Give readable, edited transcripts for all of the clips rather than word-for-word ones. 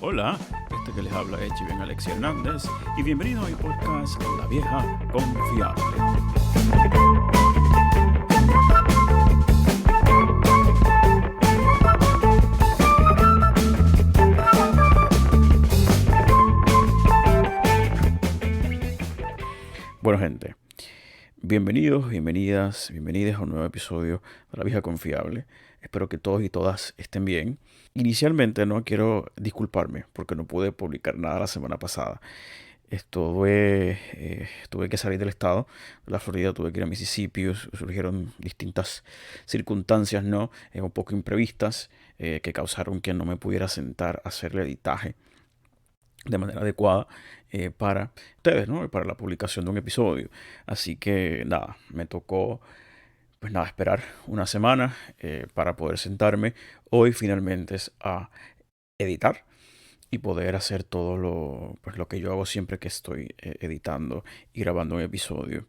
Hola, este que les habla es Chiven Alexi Hernández y bienvenido a mi podcast La Vieja Confiable. Bueno, gente, bienvenidos, bienvenidas a un nuevo episodio de La Vieja Confiable. Espero que todos y todas estén bien. Inicialmente no quiero disculparme porque no pude publicar nada la semana pasada. Tuve que salir del estado de la Florida, tuve que ir a Mississippi, surgieron distintas circunstancias, ¿no? Un poco imprevistas, que causaron que no me pudiera sentar a hacer el editaje de manera adecuada para ustedes, ¿no? Para la publicación de un episodio. Así que nada, me tocó pues nada, esperar una semana para poder sentarme hoy finalmente a editar y poder hacer todo lo que yo hago siempre que estoy editando y grabando un episodio.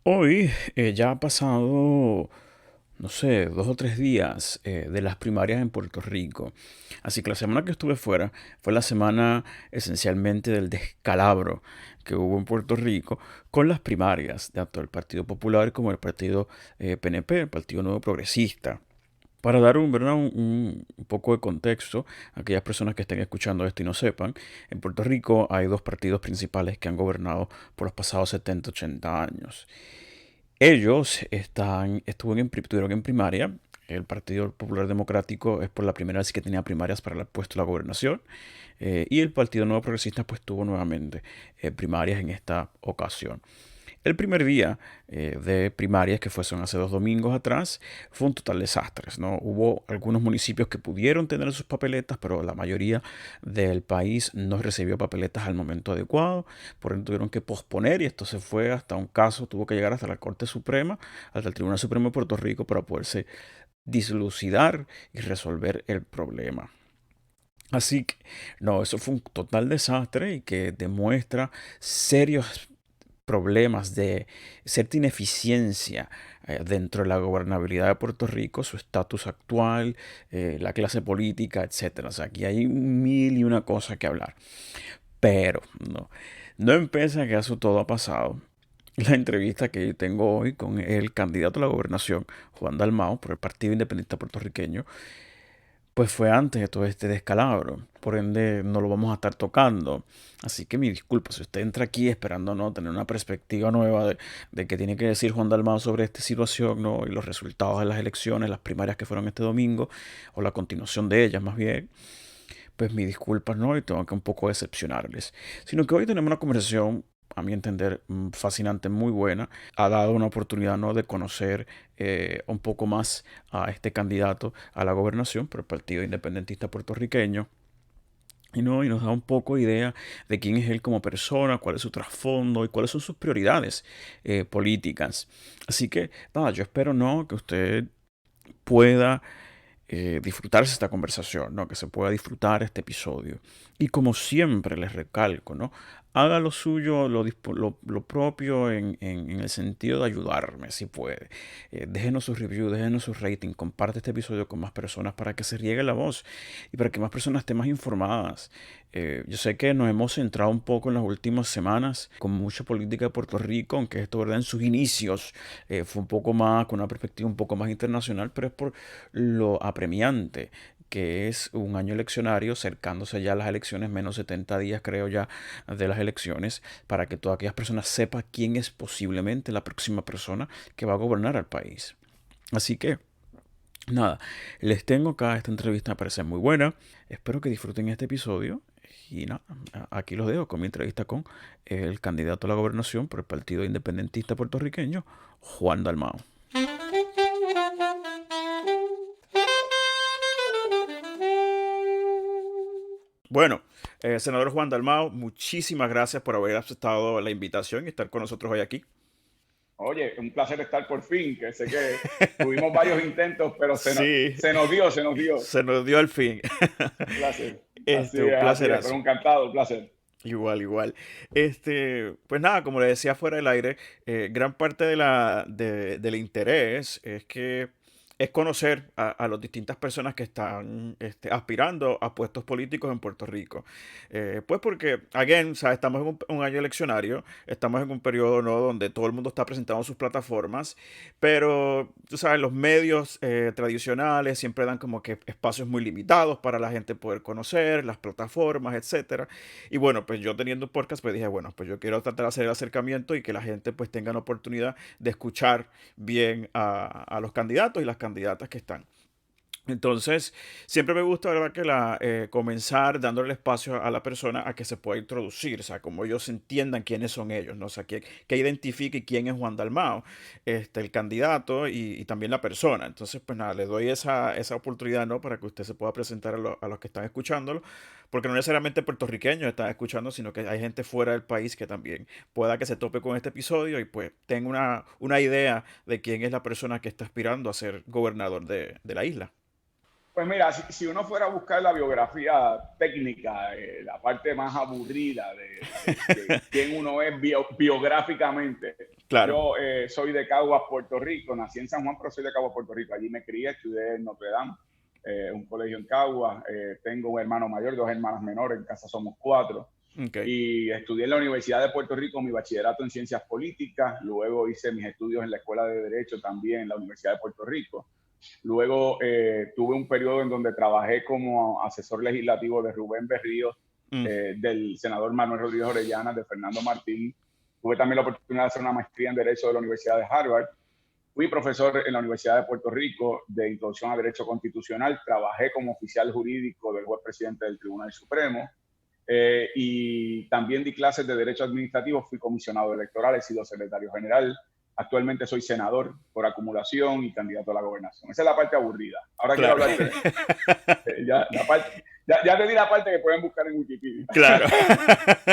Hoy ya ha pasado, no sé, 2 o 3 días de las primarias en Puerto Rico. Así que la semana que estuve fuera fue la semana esencialmente del descalabro que hubo en Puerto Rico con las primarias, tanto el Partido Popular como el Partido PNP, el Partido Nuevo Progresista. Para dar ¿verdad? Un poco de contexto a aquellas personas que estén escuchando esto y no sepan, en Puerto Rico hay dos partidos principales que han gobernado por los pasados 70, 80 años. Ellos estuvieron en primaria. El Partido Popular Democrático es por la primera vez que tenía primarias para el puesto de la gobernación. Y el Partido Nuevo Progresista pues tuvo nuevamente primarias en esta ocasión. El primer día de primarias, que fueron hace 2 domingos atrás, fue un total desastre, ¿no? Hubo algunos municipios que pudieron tener sus papeletas, pero la mayoría del país no recibió papeletas al momento adecuado. Por ende tuvieron que posponer y esto se fue hasta un caso, tuvo que llegar hasta la Corte Suprema, hasta el Tribunal Supremo de Puerto Rico para poderse dislucidar y resolver el problema. Así que, no, eso fue un total desastre y que demuestra serios problemas de cierta ineficiencia dentro de la gobernabilidad de Puerto Rico, su estatus actual, la clase política, etcétera. O sea, aquí hay mil y una cosas que hablar. Pero no empieza que eso todo ha pasado. La entrevista que tengo hoy con el candidato a la gobernación, Juan Dalmau, por el Partido Independiente Puertorriqueño, pues fue antes de todo este descalabro. Por ende, no lo vamos a estar tocando. Así que mi disculpa, si usted entra aquí esperando no tener una perspectiva nueva de qué tiene que decir Juan Dalmau sobre esta situación, ¿no? Y los resultados de las elecciones, las primarias que fueron este domingo, o la continuación de ellas más bien, pues mi disculpas, ¿no? Y tengo que un poco decepcionarles. Sino que hoy tenemos una conversación, a mi entender, fascinante, muy buena. Ha dado una oportunidad, ¿no? De conocer un poco más a este candidato a la gobernación por el Partido Independentista Puertorriqueño. Y nos da un poco idea de quién es él como persona, cuál es su trasfondo y cuáles son sus prioridades políticas. Así que, nada, yo espero, ¿no? Que usted pueda disfrutarse esta conversación, ¿no? Que se pueda disfrutar este episodio. Y como siempre les recalco, ¿no? Haga lo suyo, lo propio en el sentido de ayudarme, si puede. Déjenos sus reviews, déjenos su rating, comparte este episodio con más personas para que se riegue la voz y para que más personas estén más informadas. Yo sé que nos hemos centrado un poco en las últimas semanas con mucha política de Puerto Rico, aunque esto, ¿verdad? En sus inicios fue un poco más, con una perspectiva un poco más internacional, pero es por lo apremiante que es un año eleccionario, acercándose ya a las elecciones, menos 70 días creo ya de las elecciones, para que todas aquellas personas sepan quién es posiblemente la próxima persona que va a gobernar al país. Así que, nada, les tengo acá esta entrevista, me parece muy buena, espero que disfruten este episodio. Y nada, aquí los dejo con mi entrevista con el candidato a la gobernación por el Partido Independentista Puertorriqueño, Juan Dalmau. Bueno, senador Juan Dalmau, muchísimas gracias por haber aceptado la invitación y estar con nosotros hoy aquí. Oye, un placer estar por fin, que sé que tuvimos varios intentos, pero Sí, se nos dio, se nos dio. se nos dio al fin. Un placer. Un Así es, pero placerazo. encantado, un placer. Igual, igual. Pues nada, como le decía fuera del aire, gran parte del interés es que es conocer a las distintas personas que están aspirando a puestos políticos en Puerto Rico. Pues porque, again, ¿sabes? Estamos en un año eleccionario, estamos en un periodo, ¿no?, donde todo el mundo está presentando sus plataformas, pero, tú sabes, los medios tradicionales siempre dan como que espacios muy limitados para la gente poder conocer, las plataformas, etcétera. Y bueno, pues yo teniendo un podcast, pues dije, bueno, pues yo quiero tratar de hacer el acercamiento y que la gente pues tenga la oportunidad de escuchar bien a los candidatos y las candidatas que están. Entonces, siempre me gusta, ¿verdad?, que comenzar dándole espacio a la persona a que se pueda introducir, o sea, como ellos entiendan quiénes son ellos, ¿no? O sea, que identifique quién es Juan Dalmao, el candidato y también la persona. Entonces, pues nada, le doy esa oportunidad, ¿no?, para que usted se pueda presentar a los que están escuchándolo, porque no necesariamente puertorriqueños están escuchando, sino que hay gente fuera del país que también pueda que se tope con este episodio y pues tenga una idea de quién es la persona que está aspirando a ser gobernador de la isla. Pues mira, si uno fuera a buscar la biografía técnica, la parte más aburrida de quién uno es biográficamente, Claro. yo soy de Caguas, Puerto Rico, nací en San Juan, pero soy de Caguas, Puerto Rico. Allí me crié, estudié en Notre Dame, un colegio en Caguas. Tengo un hermano mayor, dos hermanas menores, en casa somos cuatro. Ok. Y estudié en la Universidad de Puerto Rico mi bachillerato en Ciencias Políticas, luego hice mis estudios en la Escuela de Derecho también en la Universidad de Puerto Rico. Luego tuve un periodo en donde trabajé como asesor legislativo de Rubén Berríos, Mm. del senador Manuel Rodríguez Orellana, de Fernando Martín. Tuve también la oportunidad de hacer una maestría en Derecho de la Universidad de Harvard. Fui profesor en la Universidad de Puerto Rico de Introducción a Derecho Constitucional. Trabajé como oficial jurídico del juez presidente del Tribunal Supremo. Y también di clases de Derecho Administrativo. Fui comisionado electoral, he sido secretario general. Actualmente soy senador por acumulación y candidato a la gobernación. Esa es la parte aburrida. Ahora quiero Claro. hablarte ya te di la parte que pueden buscar en Wikipedia. Claro.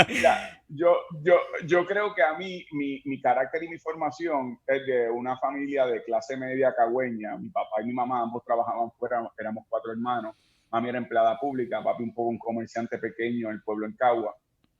Mira, yo creo que a mí mi carácter y mi formación es de una familia de clase media cagüeña. Mi papá y mi mamá ambos trabajaban fuera, éramos cuatro hermanos. Mami era empleada pública, papi un poco un comerciante pequeño en el pueblo en Cagua.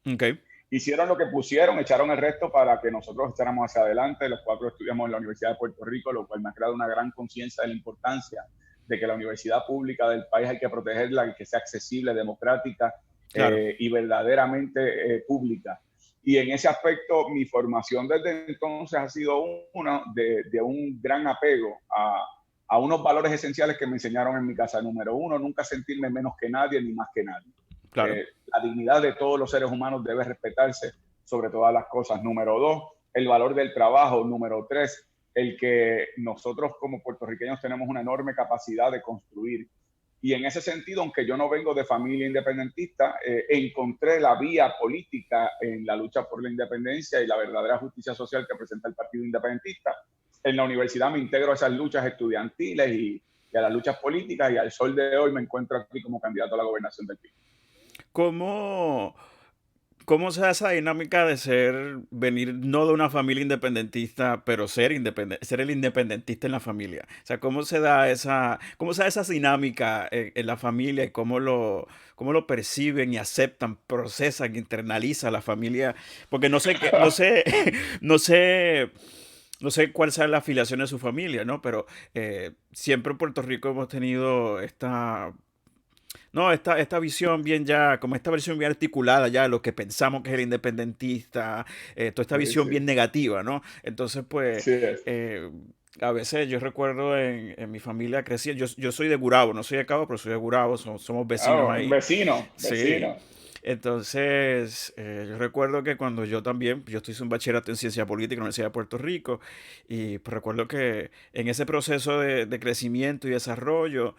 Ok. Hicieron lo que pusieron, echaron el resto para que nosotros echáramos hacia adelante. Los cuatro estudiamos en la Universidad de Puerto Rico, lo cual me ha creado una gran conciencia de la importancia de que la universidad pública del país hay que protegerla y que sea accesible, democrática Claro. y verdaderamente pública. Y en ese aspecto, mi formación desde entonces ha sido una de un gran apego a unos valores esenciales que me enseñaron en mi casa. Número uno, nunca sentirme menos que nadie ni más que nadie. Claro. La dignidad de todos los seres humanos debe respetarse sobre todas las cosas. Número dos, el valor del trabajo. Número tres, el que nosotros como puertorriqueños tenemos una enorme capacidad de construir. Y en ese sentido, aunque yo no vengo de familia independentista, encontré la vía política en la lucha por la independencia y la verdadera justicia social que presenta el Partido Independentista. En la universidad me integro a esas luchas estudiantiles y a las luchas políticas, y al sol de hoy me encuentro aquí como candidato a la gobernación del país. ¿Cómo, cómo se da esa dinámica de venir no de una familia independentista, pero ser el independentista en la familia? O sea, cómo se da esa dinámica en la familia y cómo lo perciben y aceptan, procesan, internalizan la familia? Porque no sé qué, no sé, no sé. No sé cuál sea la afiliación de su familia, ¿no? Pero siempre en Puerto Rico hemos tenido esta visión bien ya, como esta versión bien articulada ya de lo que pensamos que es el independentista, toda esta Sí, visión sí, bien negativa, ¿no? Entonces, pues, sí es. eh, a veces yo recuerdo en mi familia crecía, yo soy de Gurabo, no soy de Cabo, pero soy de Gurabo, somos vecinos Oh, un ahí. vecino, Sí. vecino. Entonces, yo recuerdo que cuando yo estoy en bachillerato en ciencia política en la Universidad de Puerto Rico, y pues recuerdo que en ese proceso de crecimiento y desarrollo,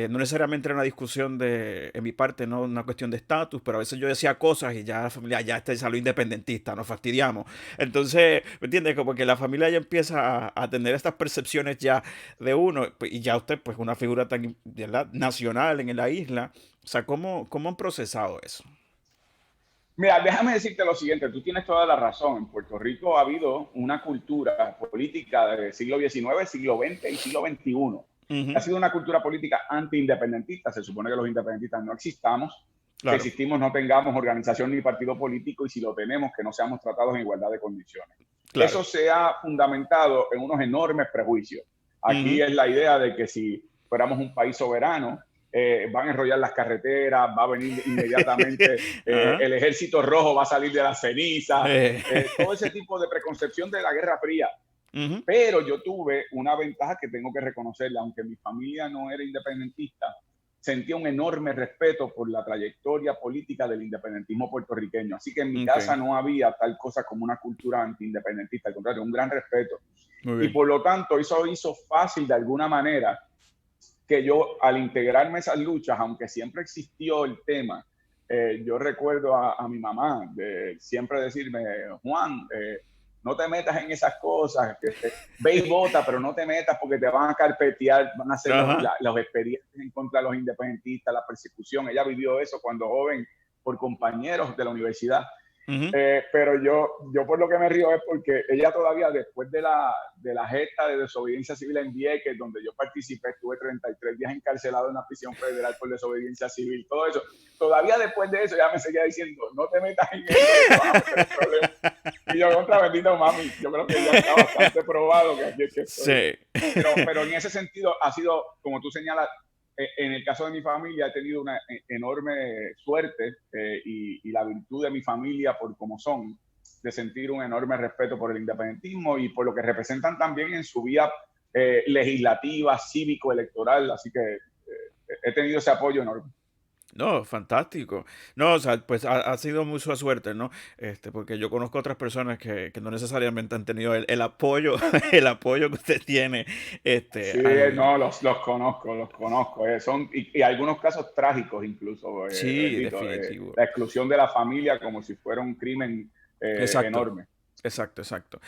no necesariamente era una discusión en mi parte, no una cuestión de estatus, pero a veces yo decía cosas y ya la familia, ya está salió independentista, nos fastidiamos. Entonces, ¿me entiendes? Como que la familia ya empieza a tener estas percepciones ya de uno, pues, y ya usted, pues, una figura tan, ¿verdad?, nacional en la isla. O sea, ¿cómo han procesado eso? Mira, déjame decirte lo siguiente, tú tienes toda la razón. En Puerto Rico ha habido una cultura política del siglo XIX, siglo XX y siglo XXI. Ha Ujú. sido una cultura política antiindependentista. Se supone que los independentistas no existamos, que Claro, existimos no tengamos organización ni partido político, y si lo tenemos, que no seamos tratados en igualdad de condiciones. claro. Eso se ha fundamentado en unos enormes prejuicios. Aquí es la idea de que si fuéramos un país soberano, van a enrollar las carreteras, va a venir inmediatamente Ajá. el ejército rojo, va a salir de las cenizas, Eh, todo ese tipo de preconcepción de la Guerra Fría. ujú, Pero yo tuve una ventaja que tengo que reconocerla, aunque mi familia no era independentista, sentía un enorme respeto por la trayectoria política del independentismo puertorriqueño. Así que en mi casa ok, no había tal cosa como una cultura antiindependentista, al contrario, un gran respeto. muy Y bien. por lo tanto, eso hizo fácil de alguna manera que yo, al integrarme a esas luchas, aunque siempre existió el tema, yo recuerdo a mi mamá de siempre decirme, Juan, no te metas en esas cosas, ve y vota, pero no te metas porque te van a carpetear, van a hacer Ajá. los expedientes en contra de los independentistas, la persecución. Ella vivió eso cuando joven por compañeros de la universidad. Ujú. Pero yo por lo que me río es porque ella todavía después de la gesta de desobediencia civil en Vieques, donde yo participé, estuve 33 días encarcelado en una prisión federal por desobediencia civil, todo eso, todavía después de eso ya me seguía diciendo, no te metas en eso, que te vas a meter en problemas. Y yo, contra bendito mami, yo creo que ya está bastante probado que aquí es que estoy. Sí. Pero en ese sentido ha sido, como tú señalas, en el caso de mi familia he tenido una enorme suerte y la virtud de mi familia por como son, de sentir un enorme respeto por el independentismo y por lo que representan también en su vida legislativa, cívico, electoral. Así que he tenido ese apoyo enorme. No, fantástico. No, o sea, pues ha sido mucha suerte, ¿no? Porque yo conozco otras personas que no necesariamente han tenido el apoyo, el apoyo que usted tiene, Sí, al... no, los conozco, los conozco. Son, y algunos casos trágicos incluso, Sí, bendito. definitivo. La exclusión de la familia como si fuera un crimen Exacto, enorme. exacto, exacto.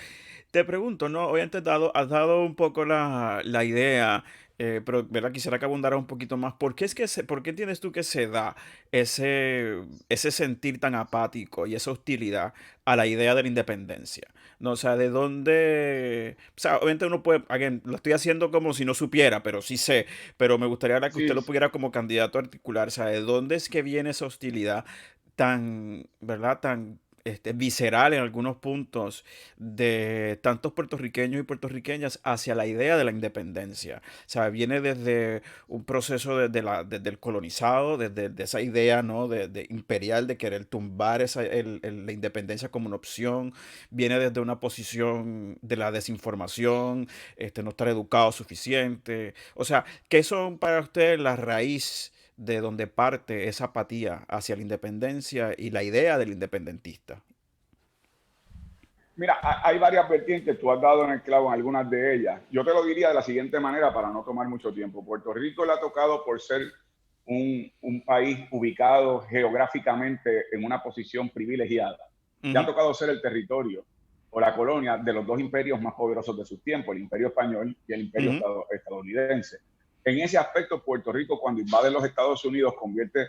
Te pregunto, ¿no? Obviamente has dado un poco la idea, pero ¿verdad? Quisiera que abundara un poquito más. ¿Por qué por qué entiendes tú que se da ese sentir tan apático y esa hostilidad a la idea de la independencia? ¿No? O sea, ¿de dónde? O sea, obviamente uno puede, again, lo estoy haciendo como si no supiera, pero sí sé. Pero me gustaría ahora que usted Sí, lo pudiera como candidato a articular. O sea, ¿de dónde es que viene esa hostilidad tan, ¿verdad? Tan visceral en algunos puntos de tantos puertorriqueños y puertorriqueñas hacia la idea de la independencia. O sea, viene desde un proceso desde el colonizado, desde de esa idea, ¿no? De imperial, de querer tumbar la independencia como una opción. Viene desde una posición de la desinformación, no estar educado suficiente. O sea, ¿qué son para usted la raíz de donde parte esa apatía hacia la independencia y la idea del independentista? mira, hay varias vertientes, tú has dado en el clavo en algunas de ellas. Yo te lo diría de la siguiente manera para no tomar mucho tiempo. Puerto Rico le ha tocado por ser un país ubicado geográficamente en una posición privilegiada. Le ha Ujú, tocado ser el territorio o la colonia de los dos imperios más poderosos de su tiempo, el imperio español y el imperio ujú, estadounidense. En ese aspecto, Puerto Rico, cuando invade los Estados Unidos, convierte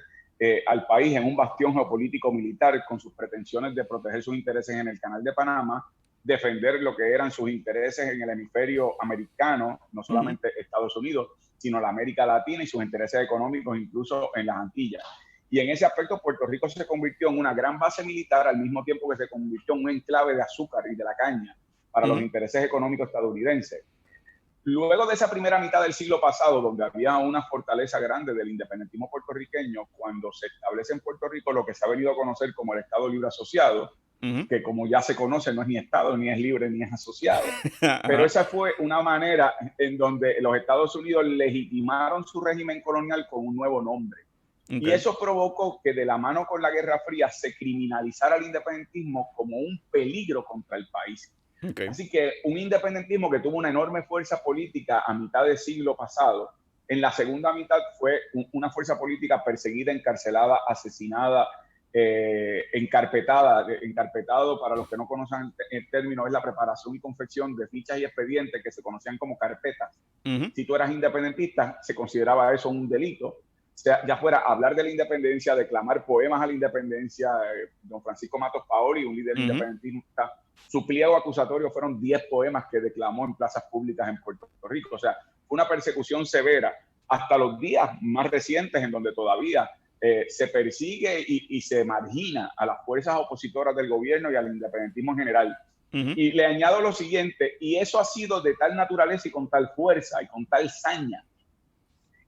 al país en un bastión geopolítico militar con sus pretensiones de proteger sus intereses en el Canal de Panamá, defender lo que eran sus intereses en el hemisferio americano, no ujú. solamente Estados Unidos, sino la América Latina y sus intereses económicos incluso en las Antillas. Y en ese aspecto Puerto Rico se convirtió en una gran base militar al mismo tiempo que se convirtió en un enclave de azúcar y de la caña para los Ujú, intereses económicos estadounidenses. Luego de esa primera mitad del siglo pasado, donde había una fortaleza grande del independentismo puertorriqueño, cuando se establece en Puerto Rico lo que se ha venido a conocer como el Estado Libre Asociado, ujú. que como ya se conoce no es ni Estado, ni es libre, ni es asociado. Pero Ajá, esa fue una manera en donde los Estados Unidos legitimaron su régimen colonial con un nuevo nombre. ok, Y eso provocó que de la mano con la Guerra Fría se criminalizara el independentismo como un peligro contra el país. ok. Así que un independentismo que tuvo una enorme fuerza política a mitad del siglo pasado, en la segunda mitad fue una fuerza política perseguida, encarcelada, asesinada, encarpetado, para los que no conocen el término, es la preparación y confección de fichas y expedientes que se conocían como carpetas. Ujú, Si tú eras independentista, se consideraba eso un delito. O sea, ya fuera hablar de la independencia, declamar poemas a la independencia, don Francisco Matos Paoli, un líder ujú. independentista, su pliego acusatorio fueron 10 poemas que declamó en plazas públicas en Puerto Rico. O sea, fue una persecución severa hasta los días más recientes en donde todavía se persigue y se margina a las fuerzas opositoras del gobierno y al independentismo en general. Ujú. Y le añado lo siguiente, y eso ha sido de tal naturaleza y con tal fuerza y con tal saña,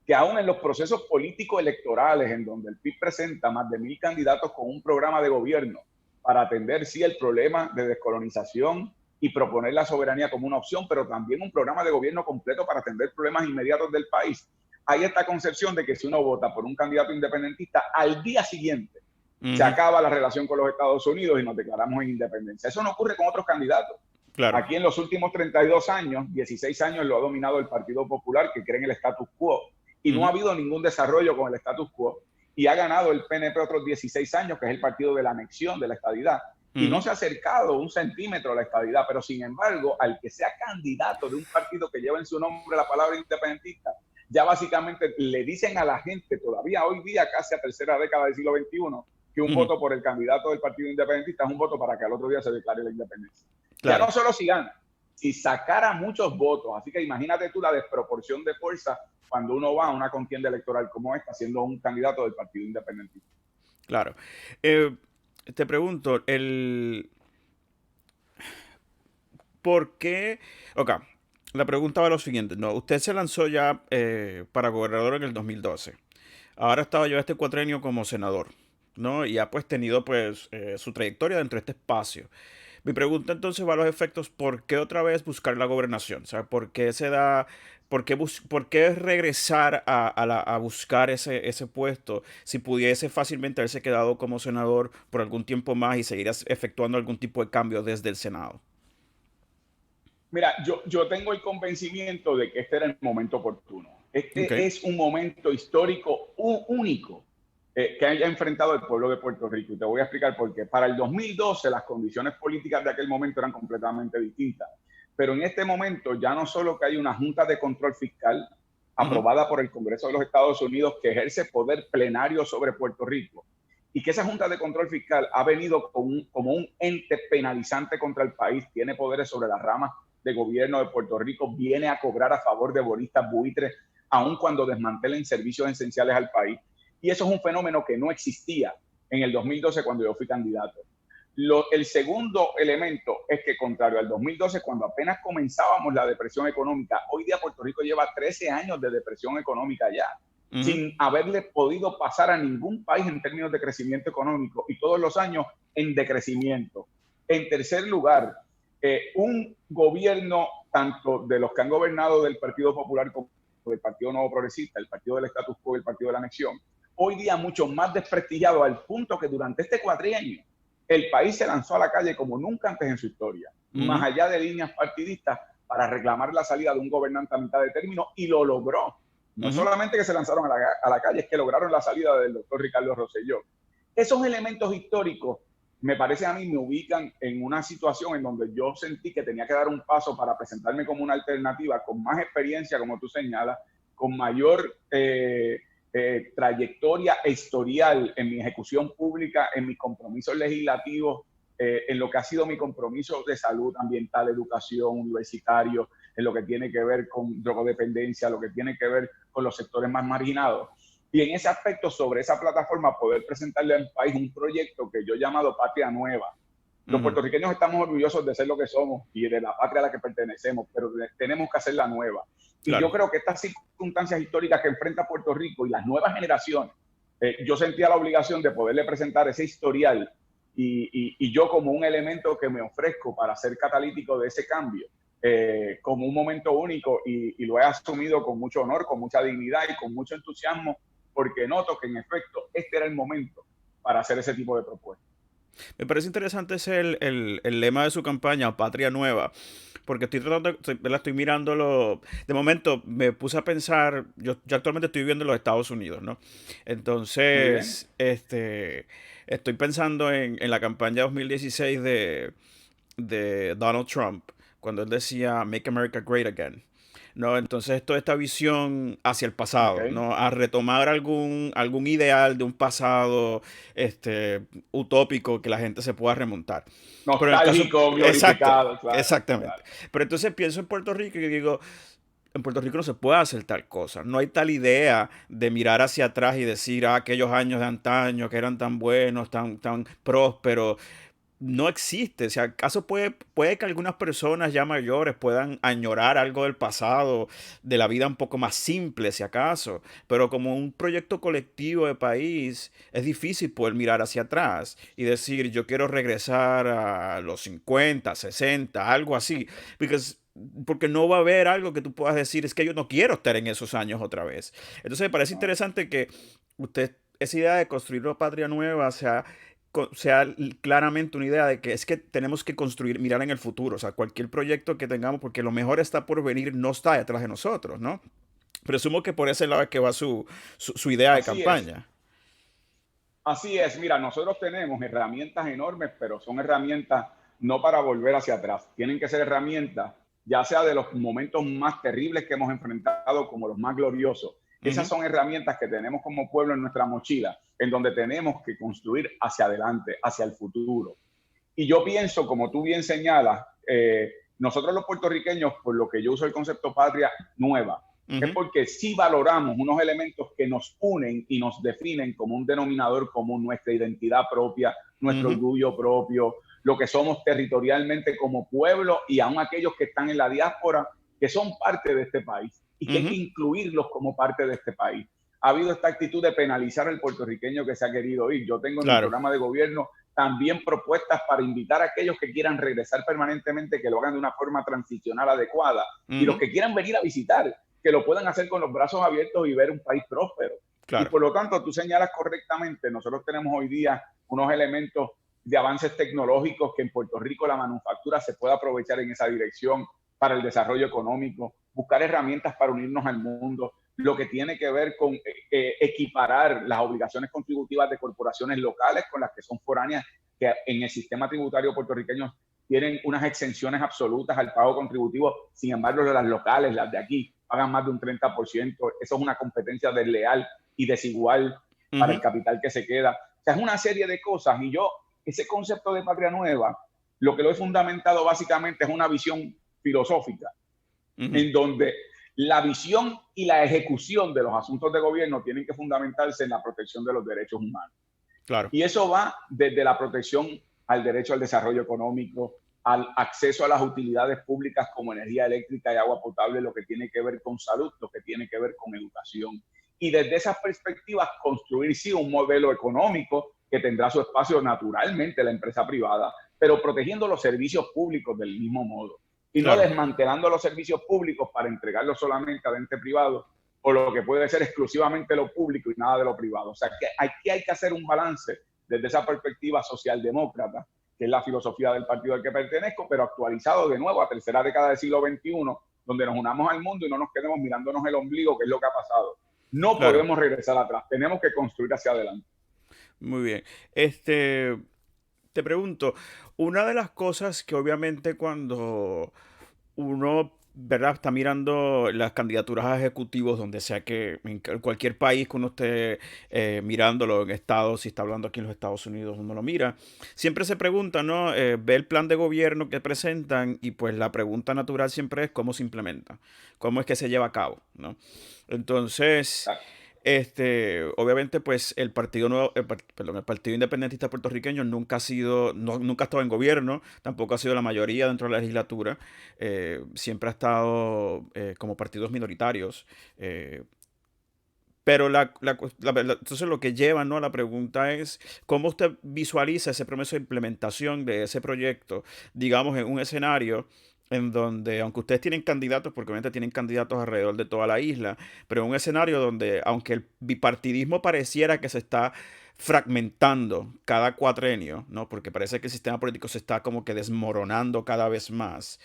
que aún en los procesos políticos electorales, en donde el PIB presenta más de 1.000 candidatos con un programa de gobierno para atender, sí, el problema de descolonización y proponer la soberanía como una opción, pero también un programa de gobierno completo para atender problemas inmediatos del país. Hay esta concepción de que si uno vota por un candidato independentista, al día siguiente se Ujú. acaba la relación con los Estados Unidos y nos declaramos en independencia. Eso no ocurre con otros candidatos. Claro. Aquí en los últimos 32 años, 16 años lo ha dominado el Partido Popular, que cree en el status quo, y no ha Ujú. habido ningún desarrollo con el status quo. Y ha ganado el PNP otros 16 años, que es el partido de la anexión, de la estadidad, y no Ujú. se ha acercado un centímetro a la estadidad, pero sin embargo, al que sea candidato de un partido que lleva en su nombre la palabra independentista, ya básicamente le dicen a la gente, todavía hoy día, casi a tercera década del siglo XXI, que un Ujú. voto por el candidato del partido independentista es un voto para que al otro día se declare la independencia. Ya Claro. no solo si gana, si sacara muchos votos. Así que imagínate tú la desproporción de fuerza cuando uno va a una contienda electoral como esta, siendo un candidato del partido independentista. Claro. Eh, Te pregunto, ¿por qué? Ok, la pregunta va lo siguiente. No, usted se lanzó ya para gobernador en el 2012. Ahora estaba yo este cuatrenio como senador, ¿no? Y ha pues tenido pues su trayectoria dentro de este espacio. Mi pregunta entonces va a los efectos, ¿por qué otra vez buscar la gobernación? O sea, ¿por qué se da, por qué regresar a buscar ese puesto si pudiese fácilmente haberse quedado como senador por algún tiempo más y seguir efectuando algún tipo de cambio desde el Senado? Mira, yo tengo el convencimiento de que este era el momento oportuno. Ok. Este es un momento histórico único que haya enfrentado el pueblo de Puerto Rico. Y te voy a explicar por qué. Para el 2012 las condiciones políticas de aquel momento eran completamente distintas. Pero en este momento ya no solo que hay una Junta de Control Fiscal Ujú. aprobada por el Congreso de los Estados Unidos que ejerce poder plenario sobre Puerto Rico, y que esa Junta de Control Fiscal ha venido como un ente penalizante contra el país, tiene poderes sobre las ramas de gobierno de Puerto Rico, viene a cobrar a favor de bonistas buitres, aun cuando desmantelen servicios esenciales al país. Y eso es un fenómeno que no existía en el 2012 cuando yo fui candidato. El segundo elemento es que, contrario al 2012, cuando apenas comenzábamos la depresión económica, hoy día Puerto Rico lleva 13 años de depresión económica ya, Ujú. sin haberle podido pasar a ningún país en términos de crecimiento económico, y todos los años en decrecimiento. En tercer lugar, un gobierno tanto de los que han gobernado del Partido Popular como del Partido Nuevo Progresista, el Partido del Status Quo y el Partido de la Anexión, hoy día mucho más desprestigiado, al punto que durante este cuatrienio el país se lanzó a la calle como nunca antes en su historia, más Ujú. allá de líneas partidistas, para reclamar la salida de un gobernante a mitad de término, y lo logró. No Ujú. solamente que se lanzaron a la calle, es que lograron la salida del doctor Ricardo Rosselló. Esos elementos históricos, me parece a mí, me ubican en una situación en donde yo sentí que tenía que dar un paso para presentarme como una alternativa con más experiencia, como tú señalas, con mayor trayectoria e historial en mi ejecución pública, en mis compromisos legislativos, en lo que ha sido mi compromiso de salud ambiental, educación, universitario, en lo que tiene que ver con drogodependencia, lo que tiene que ver con los sectores más marginados. Y en ese aspecto, sobre esa plataforma, poder presentarle al país un proyecto que yo he llamado Patria Nueva. Los Ujú. puertorriqueños estamos orgullosos de ser lo que somos y de la patria a la que pertenecemos, pero tenemos que hacerla nueva. Y yo Claro. creo que estas circunstancias históricas que enfrenta Puerto Rico y las nuevas generaciones, yo sentía la obligación de poderle presentar ese historial, y yo como un elemento que me ofrezco para ser catalítico de ese cambio, como un momento único, y lo he asumido con mucho honor, con mucha dignidad y con mucho entusiasmo, porque noto que en efecto este era el momento para hacer ese tipo de propuestas. Me parece interesante ese el lema de su campaña, Patria Nueva, porque estoy tratando, estoy mirándolo. De momento me puse a pensar, yo actualmente estoy viviendo en los Estados Unidos, ¿no? Muy bien. Entonces, estoy pensando en la campaña 2016 de Donald Trump, cuando él decía Make America Great Again. ¿No? Entonces, toda esta visión hacia el pasado, Okay. ¿no? A retomar algún ideal de un pasado utópico que la gente se pueda remontar. Pero en el caso, Nostálgico, exacto, glorificado, claro, exactamente. claro. Pero entonces pienso en Puerto Rico y digo, en Puerto Rico no se puede hacer tal cosa. No hay tal idea de mirar hacia atrás y decir, aquellos años de antaño que eran tan buenos, tan prósperos. no existe. Si acaso puede que algunas personas ya mayores puedan añorar algo del pasado, de la vida un poco más simple, si acaso, pero como un proyecto colectivo de país, es difícil poder mirar hacia atrás y decir, yo quiero regresar a los 50 60 algo así, porque no va a haber algo que tú puedas decir, es que yo no quiero estar en esos años otra vez. Entonces me parece ¿no? interesante que usted, esa idea de construir una patria nueva, sea claramente una idea de que es que tenemos que construir, mirar en el futuro, o sea, cualquier proyecto que tengamos, porque lo mejor está por venir, no está detrás de nosotros, ¿no? Presumo que por ese lado es que va su idea de Así es. campaña. Así es, mira, nosotros tenemos herramientas enormes, pero son herramientas no para volver hacia atrás. Tienen que ser herramientas, ya sea de los momentos más terribles que hemos enfrentado como los más gloriosos. Esas Ujú, son herramientas que tenemos como pueblo en nuestra mochila, en donde tenemos que construir hacia adelante, hacia el futuro. Y yo pienso, como tú bien señalas, nosotros los puertorriqueños, por lo que yo uso el concepto patria nueva, es ujú, porque sí valoramos unos elementos que nos unen y nos definen como un denominador común, nuestra identidad propia, nuestro ujú, orgullo propio, lo que somos territorialmente como pueblo y aún aquellos que están en la diáspora, que son parte de este país y que hay que ujú. incluirlos como parte de este país. Ha habido esta actitud de penalizar al puertorriqueño que se ha querido ir. Yo tengo en mi Claro. programa de gobierno también propuestas para invitar a aquellos que quieran regresar permanentemente, que lo hagan de una forma transicional adecuada, y los Ujú, que quieran venir a visitar, que lo puedan hacer con los brazos abiertos y ver un país próspero. Y claro. por lo tanto, tú señalas correctamente, nosotros tenemos hoy día unos elementos de avances tecnológicos que en Puerto Rico la manufactura se puede aprovechar en esa dirección para el desarrollo económico, buscar herramientas para unirnos al mundo, lo que tiene que ver con equiparar las obligaciones contributivas de corporaciones locales con las que son foráneas, que en el sistema tributario puertorriqueño tienen unas exenciones absolutas al pago contributivo, sin embargo, las locales, las de aquí, pagan más de un 30%. Eso es una competencia desleal y desigual para el Ujú, capital que se queda. O sea, es una serie de cosas y yo, ese concepto de patria nueva, lo que lo he fundamentado básicamente es una visión filosófica ujú, en donde la visión y la ejecución de los asuntos de gobierno tienen que fundamentarse en la protección de los derechos humanos. claro. Y eso va desde la protección al derecho al desarrollo económico, al acceso a las utilidades públicas como energía eléctrica y agua potable, lo que tiene que ver con salud, lo que tiene que ver con educación. Y desde esas perspectivas construir sí un modelo económico que tendrá su espacio naturalmente la empresa privada, pero protegiendo los servicios públicos del mismo modo. Y no Claro. desmantelando los servicios públicos para entregarlos solamente a ente privado o lo que puede ser exclusivamente lo público y nada de lo privado. O sea, que aquí hay que hacer un balance desde esa perspectiva socialdemócrata, que es la filosofía del partido al que pertenezco, pero actualizado de nuevo a tercera década del siglo XXI, donde nos unamos al mundo y no nos quedemos mirándonos el ombligo, que es lo que ha pasado. No Claro. podemos regresar atrás, tenemos que construir hacia adelante. Muy bien. Te pregunto, una de las cosas que obviamente cuando uno, ¿verdad? Está mirando las candidaturas a ejecutivos, donde sea que en cualquier país que uno esté mirándolo en Estados, si está hablando aquí en los Estados Unidos, uno lo mira, siempre se pregunta, ¿no? Ve el plan de gobierno que presentan y pues la pregunta natural siempre es cómo se implementa, cómo es que se lleva a cabo, ¿no? Entonces, obviamente, pues el Partido Nuevo, perdón, el Partido Independentista Puertorriqueño nunca ha sido, nunca ha estado en gobierno, tampoco ha sido la mayoría dentro de la legislatura, siempre ha estado como partidos minoritarios. Pero entonces lo que lleva, ¿no? a la pregunta es, ¿cómo usted visualiza ese proceso de implementación de ese proyecto, digamos, en un escenario en donde, aunque ustedes tienen candidatos, porque obviamente tienen candidatos alrededor de toda la isla, pero en un escenario donde, aunque el bipartidismo pareciera que se está fragmentando cada cuatrenio, ¿no? Porque parece que el sistema político se está como que desmoronando cada vez más,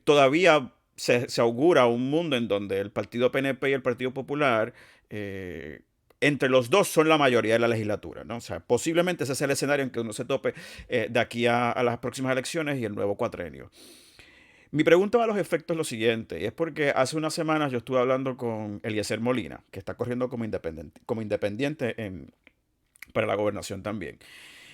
todavía se augura un mundo en donde el partido PNP y el Partido Popular, entre los dos son la mayoría de la legislatura, ¿no? O sea, posiblemente ese sea el escenario en que uno se tope de aquí a las próximas elecciones y el nuevo cuatrenio. Mi pregunta a los efectos es lo siguiente, y es porque hace unas semanas yo estuve hablando con Eliezer Molina, que está corriendo como independiente para la gobernación también.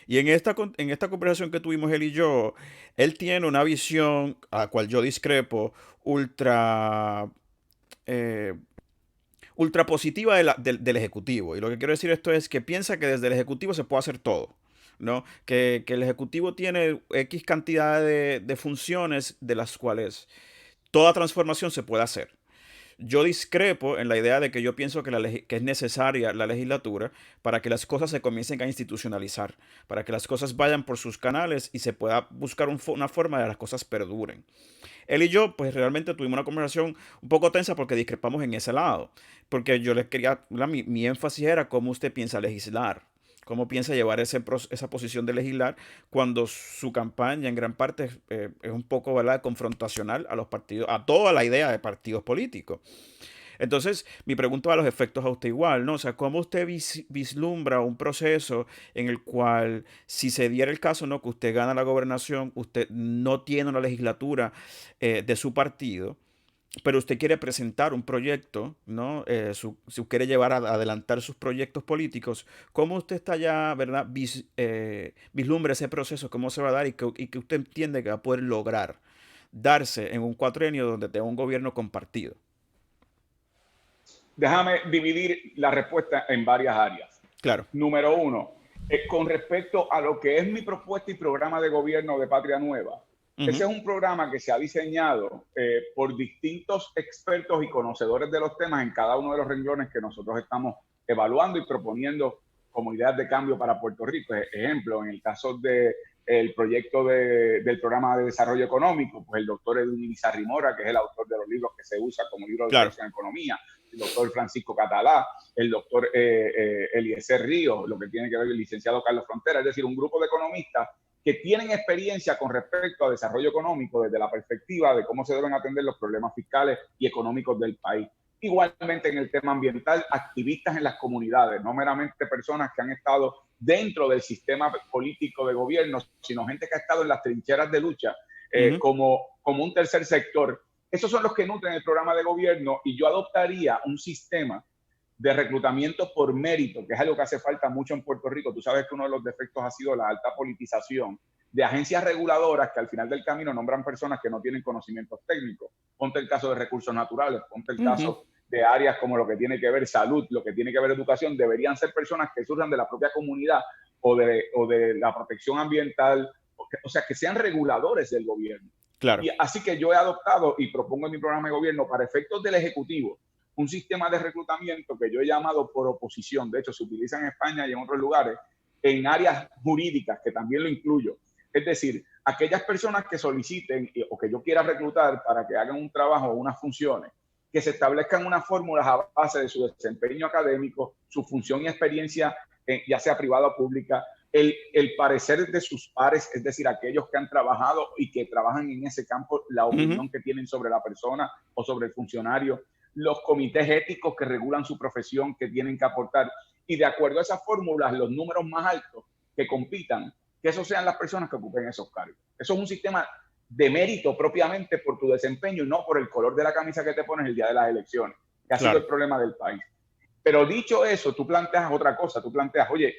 Y en esta conversación que tuvimos él y yo, él tiene una visión a la cual yo discrepo, ultra, eh, ultra positiva del Ejecutivo. Y lo que quiero decir esto es que piensa que desde el Ejecutivo se puede hacer todo. ¿no? Que el Ejecutivo tiene X cantidad de funciones de las cuales toda transformación se puede hacer. Yo discrepo en la idea de que yo pienso que, que es necesaria la legislatura para que las cosas se comiencen a institucionalizar, para que las cosas vayan por sus canales y se pueda buscar una forma de que las cosas perduren. Él y yo, pues realmente tuvimos una conversación un poco tensa porque discrepamos en ese lado. Porque yo le quería, mi énfasis era cómo usted piensa legislar, cómo piensa llevar esa posición de legislar cuando su campaña en gran parte es un poco, ¿verdad?, confrontacional a los partidos, a toda la idea de partidos políticos. Entonces, mi pregunta va a los efectos a usted igual, ¿no? O sea, ¿cómo usted vislumbra un proceso en el cual, si se diera el caso, ¿no?, que usted gana la gobernación, usted no tiene una legislatura de su partido, pero usted quiere presentar un proyecto, ¿no? Si quiere llevar a adelantar sus proyectos políticos, ¿cómo usted está ya, ¿verdad? Vislumbra ese proceso, cómo se va a dar y que usted entiende que va a poder lograr darse en un cuatrienio donde tenga un gobierno compartido? Déjame dividir la respuesta en varias áreas. Claro. Número uno, con respecto a lo que es mi propuesta y programa de gobierno de Patria Nueva. Ese es un programa que se ha diseñado por distintos expertos y conocedores de los temas en cada uno de los renglones que nosotros estamos evaluando y proponiendo como ideas de cambio para Puerto Rico. Ejemplo, en el caso del proyecto del programa de desarrollo económico, pues el doctor Edwin Izarrimora, que es el autor de los libros que se usa como libro de Claro. en economía, el doctor Francisco Catalá, el doctor Eliezer Ríos, lo que tiene que ver el licenciado Carlos Frontera, es decir, un grupo de economistas que tienen experiencia con respecto a desarrollo económico desde la perspectiva de cómo se deben atender los problemas fiscales y económicos del país. Igualmente en el tema ambiental, activistas en las comunidades, no meramente personas que han estado dentro del sistema político de gobierno, sino gente que ha estado en las trincheras de lucha como un tercer sector. Esos son los que nutren el programa de gobierno y yo adoptaría un sistema de reclutamiento por mérito, que es algo que hace falta mucho en Puerto Rico. Tú sabes que uno de los defectos ha sido la alta politización de agencias reguladoras que al final del camino nombran personas que no tienen conocimientos técnicos. Ponte el caso de recursos naturales, ponte el caso de áreas como lo que tiene que ver salud, lo que tiene que ver educación. Deberían ser personas que surjan de la propia comunidad o de la protección ambiental, o sea, que sean reguladores del gobierno. Claro. Y así que yo he adoptado y propongo en mi programa de gobierno para efectos del Ejecutivo un sistema de reclutamiento que yo he llamado por oposición. De hecho, se utiliza en España y en otros lugares en áreas jurídicas, que también lo incluyo. Es decir, aquellas personas que soliciten o que yo quiera reclutar para que hagan un trabajo o unas funciones, que se establezcan unas fórmulas a base de su desempeño académico, su función y experiencia, ya sea privada o pública, el parecer de sus pares, es decir, aquellos que han trabajado y que trabajan en ese campo, la opinión que tienen sobre la persona o sobre el funcionario, los comités éticos que regulan su profesión, que tienen que aportar, y de acuerdo a esas fórmulas, los números más altos que compitan, que esos sean las personas que ocupen esos cargos. Eso es un sistema de mérito propiamente por tu desempeño y no por el color de la camisa que te pones el día de las elecciones, que ha sido el problema del país. Pero dicho eso, tú planteas otra cosa, tú planteas, oye,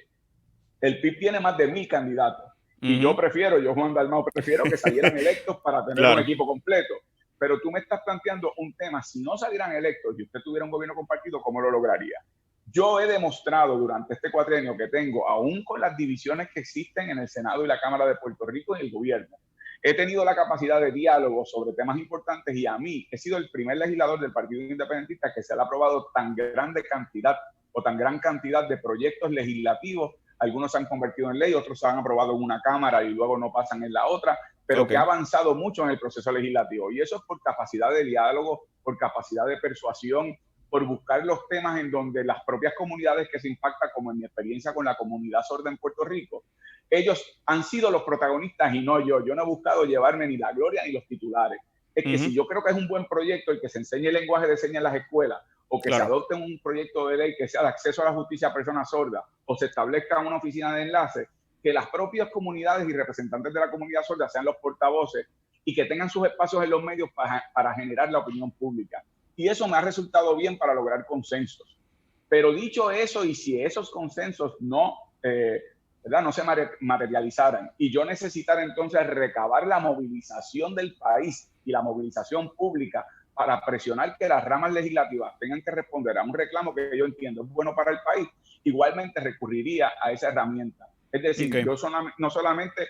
el PIB tiene más de 1,000 candidatos y yo, Juan Dalmau, prefiero que salieran electos para tener un equipo completo. Pero tú me estás planteando un tema, si no salieran electos y usted tuviera un gobierno compartido, ¿cómo lo lograría? Yo he demostrado durante este cuatrienio que tengo, aún con las divisiones que existen en el Senado y la Cámara de Puerto Rico y el gobierno, he tenido la capacidad de diálogo sobre temas importantes y a mí he sido el primer legislador del Partido Independentista que se le ha aprobado tan grande cantidad o tan gran cantidad de proyectos legislativos. Algunos se han convertido en ley, otros se han aprobado en una Cámara y luego no pasan en la otra, pero que ha avanzado mucho en el proceso legislativo. Y eso es por capacidad de diálogo, por capacidad de persuasión, por buscar los temas en donde las propias comunidades que se impactan, como en mi experiencia con la comunidad sorda en Puerto Rico, ellos han sido los protagonistas y no yo. Yo no he buscado llevarme ni la gloria ni los titulares. Es que si yo creo que es un buen proyecto el que se enseñe el lenguaje de señas en las escuelas, o que se adopte un proyecto de ley que sea de acceso a la justicia a personas sordas, o se establezca una oficina de enlace, que las propias comunidades y representantes de la comunidad sorda sean los portavoces y que tengan sus espacios en los medios para generar la opinión pública. Y eso me ha resultado bien para lograr consensos. Pero dicho eso, y si esos consensos no se materializaran y yo necesitara entonces recabar la movilización del país y la movilización pública para presionar que las ramas legislativas tengan que responder a un reclamo que yo entiendo es bueno para el país, igualmente recurriría a esa herramienta. Es decir, Ok. yo no solamente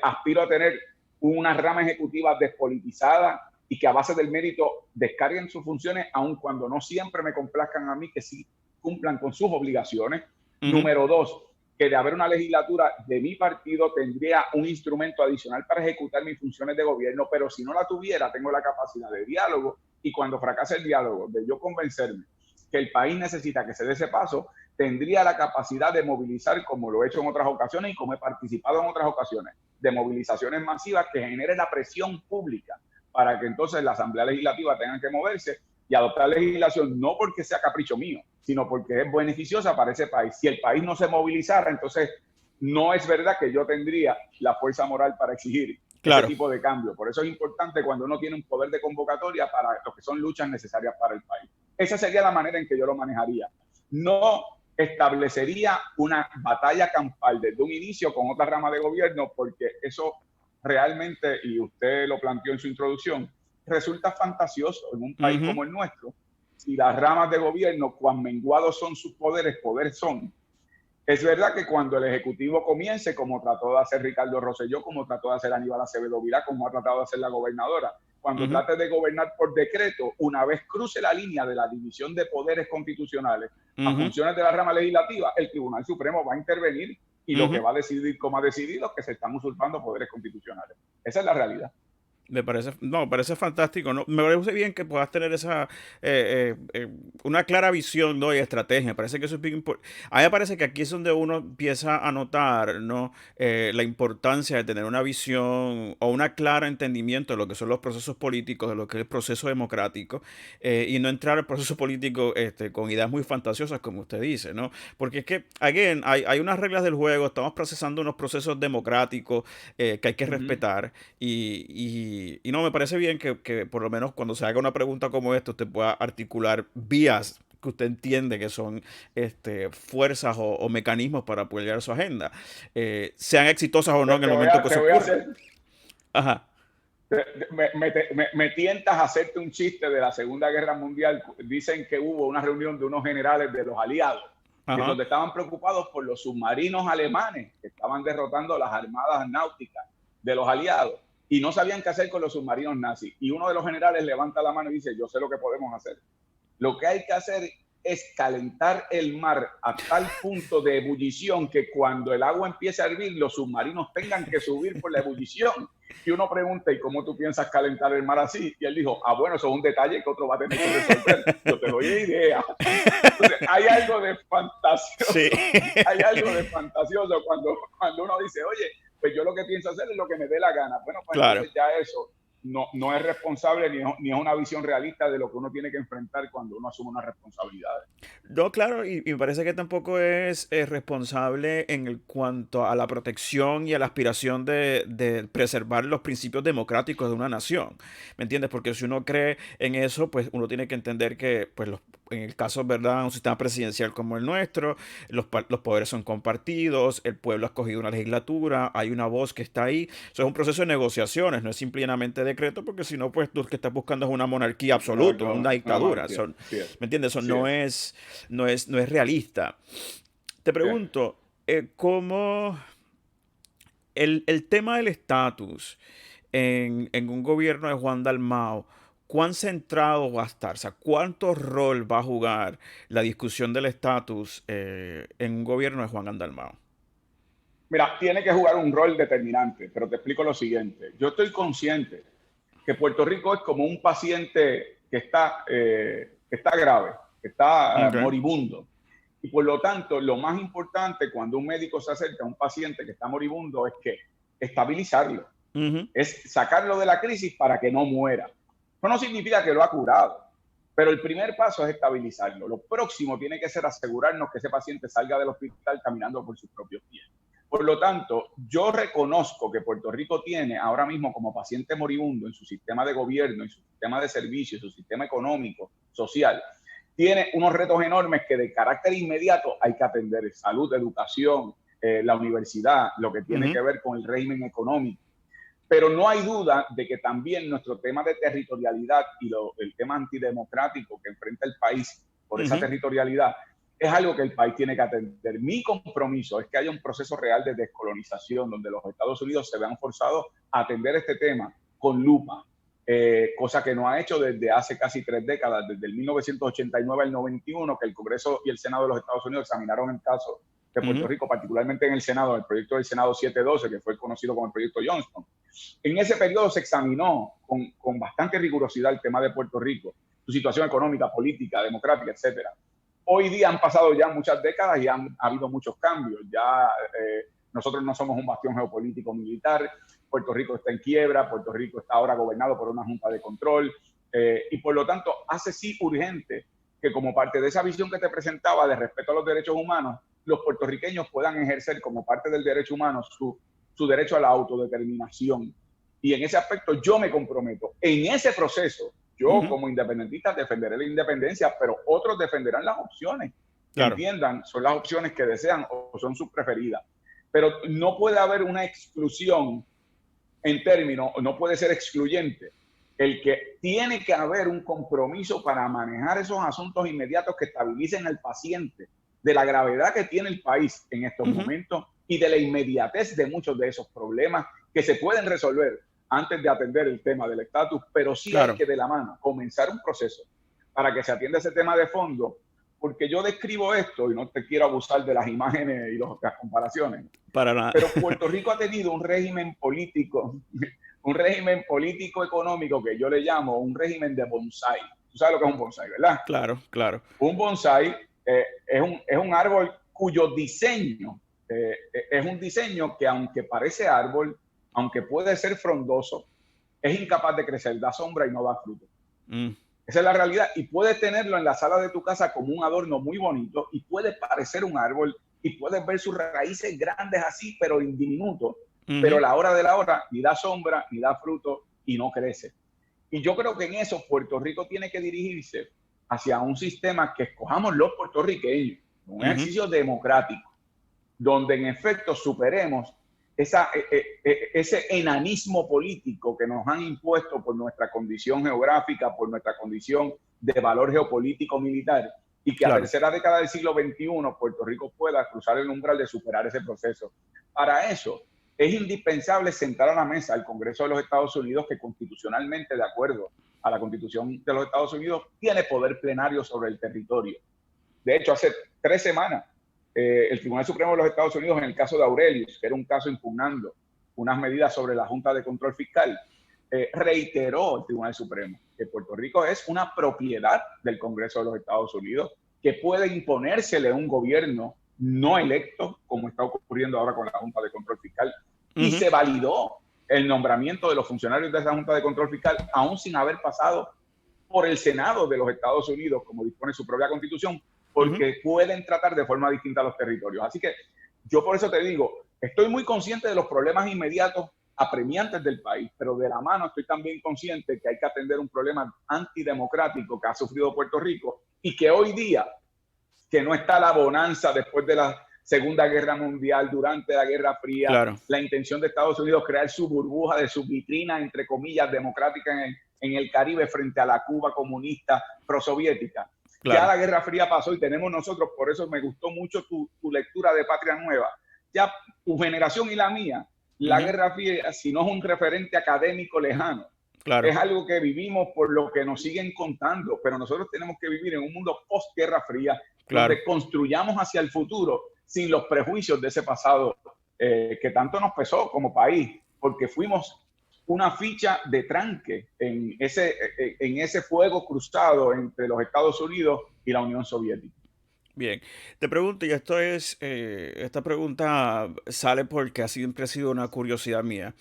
aspiro a tener una rama ejecutiva despolitizada y que a base del mérito descarguen sus funciones, aun cuando no siempre me complazcan a mí, que sí cumplan con sus obligaciones. Ujú. Número dos, que de haber una legislatura de mi partido tendría un instrumento adicional para ejecutar mis funciones de gobierno, pero si no la tuviera, tengo la capacidad de diálogo y cuando fracase el diálogo, de yo convencerme que el país necesita que se dé ese paso, tendría la capacidad de movilizar, como lo he hecho en otras ocasiones y como he participado en otras ocasiones, de movilizaciones masivas que generen la presión pública para que entonces la Asamblea Legislativa tenga que moverse y adoptar legislación, no porque sea capricho mío, sino porque es beneficiosa para ese país. Si el país no se movilizara, entonces no es verdad que yo tendría la fuerza moral para exigir ese Claro. tipo de cambio. Por eso es importante cuando uno tiene un poder de convocatoria para lo que son luchas necesarias para el país. Esa sería la manera en que yo lo manejaría. No establecería una batalla campal desde un inicio con otra rama de gobierno, porque eso realmente, y usted lo planteó en su introducción, resulta fantasioso en un país Ujú. como el nuestro. Si las ramas de gobierno, cuán menguados son sus poderes, poder son. Es verdad que cuando el Ejecutivo comience, como trató de hacer Ricardo Rosselló, como trató de hacer Aníbal Acevedo Vilá, como ha tratado de hacer la gobernadora, cuando Ujú. trate de gobernar por decreto, una vez cruce la línea de la división de poderes constitucionales a Ujú. funciones de la rama legislativa, el Tribunal Supremo va a intervenir y lo que Ujú. va a decidir, como ha decidido, es que se están usurpando poderes constitucionales. Esa es la realidad. Me parece, no, me parece fantástico, ¿no? Me parece bien que puedas tener esa, una clara visión, ¿no? Y estrategia. Me parece que eso es bien importante. A mí me parece que aquí es donde uno empieza a notar, ¿no? La importancia de tener una visión o una clara entendimiento de lo que son los procesos políticos, de lo que es el proceso democrático, y no entrar al proceso político con ideas muy fantasiosas, como usted dice, ¿no? Porque es que, again, hay unas reglas del juego, estamos procesando unos procesos democráticos que hay que Uh -huh. respetar y no, me parece bien que por lo menos cuando se haga una pregunta como esta, usted pueda articular vías que usted entiende que son fuerzas o mecanismos para apoyar su agenda, sean exitosas o no en el momento que Te eso voy a ocurra. hacer, Ajá, me tientas a hacerte un chiste de la Segunda Guerra Mundial. Dicen que hubo una reunión de unos generales de los aliados, en ajá, donde estaban preocupados por los submarinos alemanes que estaban derrotando las armadas náuticas de los aliados y no sabían qué hacer con los submarinos nazis. Y uno de los generales levanta la mano y dice, yo sé lo que podemos hacer. Lo que hay que hacer es calentar el mar a tal punto de ebullición que cuando el agua empiece a hervir, los submarinos tengan que subir por la ebullición. Y uno pregunta, ¿y cómo tú piensas calentar el mar así? Y él dijo, ah, bueno, eso es un detalle que otro va a tener que resolver. Yo te doy idea. Entonces, hay algo de sí, fantasioso, hay algo de fantasioso cuando uno dice, oye, pues yo lo que pienso hacer es lo que me dé la gana. Bueno, pues claro. entonces ya eso no es responsable ni es una visión realista de lo que uno tiene que enfrentar cuando uno asume unas responsabilidades. No, claro, y me parece que tampoco es responsable en el cuanto a la protección y a la aspiración de preservar los principios democráticos de una nación. ¿Me entiendes? Porque si uno cree en eso, pues uno tiene que entender que, pues, en el caso, ¿verdad?, un sistema presidencial como el nuestro, los poderes son compartidos, el pueblo ha escogido una legislatura, hay una voz que está ahí. Eso es un proceso de negociaciones, no es simplemente decreto, porque si no, pues tú lo que estás buscando es una monarquía absoluta, una Una dictadura. monarquía. Sí es, ¿Me entiendes? Eso sí es, no es realista. Te sí es. pregunto, ¿cómo el tema del estatus en un gobierno de Juan Dalmao, cuán centrado va a estar? O sea, ¿cuánto rol va a jugar la discusión del estatus en un gobierno de Juan Dalmao? Mira, tiene que jugar un rol determinante, pero te explico lo siguiente. Yo estoy consciente que Puerto Rico es como un paciente que está grave, que está Okay. moribundo. Y por lo tanto, lo más importante cuando un médico se acerca a un paciente que está moribundo es que estabilizarlo, Ujú. es sacarlo de la crisis para que no muera. Eso no significa que lo ha curado, pero el primer paso es estabilizarlo. Lo próximo tiene que ser asegurarnos que ese paciente salga del hospital caminando por sus propios pies. Por lo tanto, yo reconozco que Puerto Rico tiene ahora mismo como paciente moribundo en su sistema de gobierno, en su sistema de servicios, en su sistema económico, social, tiene unos retos enormes que de carácter inmediato hay que atender: salud, educación, la universidad, lo que tiene Ujú. que ver con el régimen económico. Pero no hay duda de que también nuestro tema de territorialidad y el tema antidemocrático que enfrenta el país por esa Ujú. territorialidad es algo que el país tiene que atender. Mi compromiso es que haya un proceso real de descolonización donde los Estados Unidos se vean forzados a atender este tema con lupa, cosa que no ha hecho desde hace casi 3 décadas, desde el 1989 al 91, que el Congreso y el Senado de los Estados Unidos examinaron el caso de Puerto Rico, particularmente en el Senado, el proyecto del Senado 712, que fue conocido como el proyecto Johnston. En ese periodo se examinó con bastante rigurosidad el tema de Puerto Rico, su situación económica, política, democrática, etcétera. Hoy día han pasado ya muchas décadas y ha habido muchos cambios. Ya nosotros no somos un bastión geopolítico militar. Puerto Rico está en quiebra, Puerto Rico está ahora gobernado por una junta de control y por lo tanto hace sí urgente que como parte de esa visión que te presentaba de respeto a los derechos humanos, los puertorriqueños puedan ejercer como parte del derecho humano su derecho a la autodeterminación. Y en ese aspecto yo me comprometo. En ese proceso, yo como independentista defenderé la independencia, pero otros defenderán las opciones que entiendan son las opciones que desean o son sus preferidas. Pero no puede haber una exclusión en términos, no puede ser excluyente el que tiene que haber un compromiso para manejar esos asuntos inmediatos que estabilicen al paciente de la gravedad que tiene el país en estos momentos y de la inmediatez de muchos de esos problemas que se pueden resolver antes de atender el tema del estatus, pero sí hay que de la mano comenzar un proceso para que se atienda ese tema de fondo, porque yo describo esto y no te quiero abusar de las imágenes y las comparaciones. Para nada. Pero Puerto Rico ha tenido un régimen político económico que yo le llamo un régimen de bonsai. Tú sabes lo que es un bonsai, ¿verdad? Claro, claro. Un bonsai es un árbol cuyo diseño es un diseño que aunque parece árbol, aunque puede ser frondoso, es incapaz de crecer, da sombra y no da fruto. Esa es la realidad. Y puedes tenerlo en la sala de tu casa como un adorno muy bonito y puede parecer un árbol y puedes ver sus raíces grandes así, pero en diminuto. Pero a la hora de la hora ni da sombra, ni da fruto y no crece. Y yo creo que en eso Puerto Rico tiene que dirigirse hacia un sistema que escojamos los puertorriqueños, un ejercicio democrático, donde en efecto superemos ese enanismo político que nos han impuesto por nuestra condición geográfica, por nuestra condición de valor geopolítico militar, y que a la tercera década del siglo XXI Puerto Rico pueda cruzar el umbral de superar ese proceso. Para eso es indispensable sentar a la mesa al Congreso de los Estados Unidos, que constitucionalmente, de acuerdo a la Constitución de los Estados Unidos, tiene poder plenario sobre el territorio. De hecho, hace 3 semanas, el Tribunal Supremo de los Estados Unidos, en el caso de Aurelius, que era un caso impugnando unas medidas sobre la Junta de Control Fiscal, reiteró el Tribunal Supremo que Puerto Rico es una propiedad del Congreso de los Estados Unidos, que puede imponérsele un gobierno no electo, como está ocurriendo ahora con la Junta de Control Fiscal, y se validó el nombramiento de los funcionarios de esa Junta de Control Fiscal, aún sin haber pasado por el Senado de los Estados Unidos, como dispone su propia Constitución, porque pueden tratar de forma distinta a los territorios. Así que yo por eso te digo, estoy muy consciente de los problemas inmediatos apremiantes del país, pero de la mano estoy también consciente que hay que atender un problema antidemocrático que ha sufrido Puerto Rico y que hoy día, que no está la bonanza después de la Segunda Guerra Mundial, durante la Guerra Fría, la intención de Estados Unidos crear su burbuja de su vitrina, entre comillas, democrática en el Caribe frente a la Cuba comunista prosoviética. Ya la Guerra Fría pasó y tenemos nosotros, por eso me gustó mucho tu lectura de Patria Nueva. Ya tu generación y la mía, la Guerra Fría, si no es un referente académico lejano, es algo que vivimos por lo que nos siguen contando, pero nosotros tenemos que vivir en un mundo post-Guerra Fría, donde construyamos hacia el futuro sin los prejuicios de ese pasado que tanto nos pesó como país, porque fuimos una ficha de tranque en ese fuego cruzado entre los Estados Unidos y la Unión Soviética. Bien, te pregunto, y esta pregunta sale porque siempre ha sido una curiosidad mía.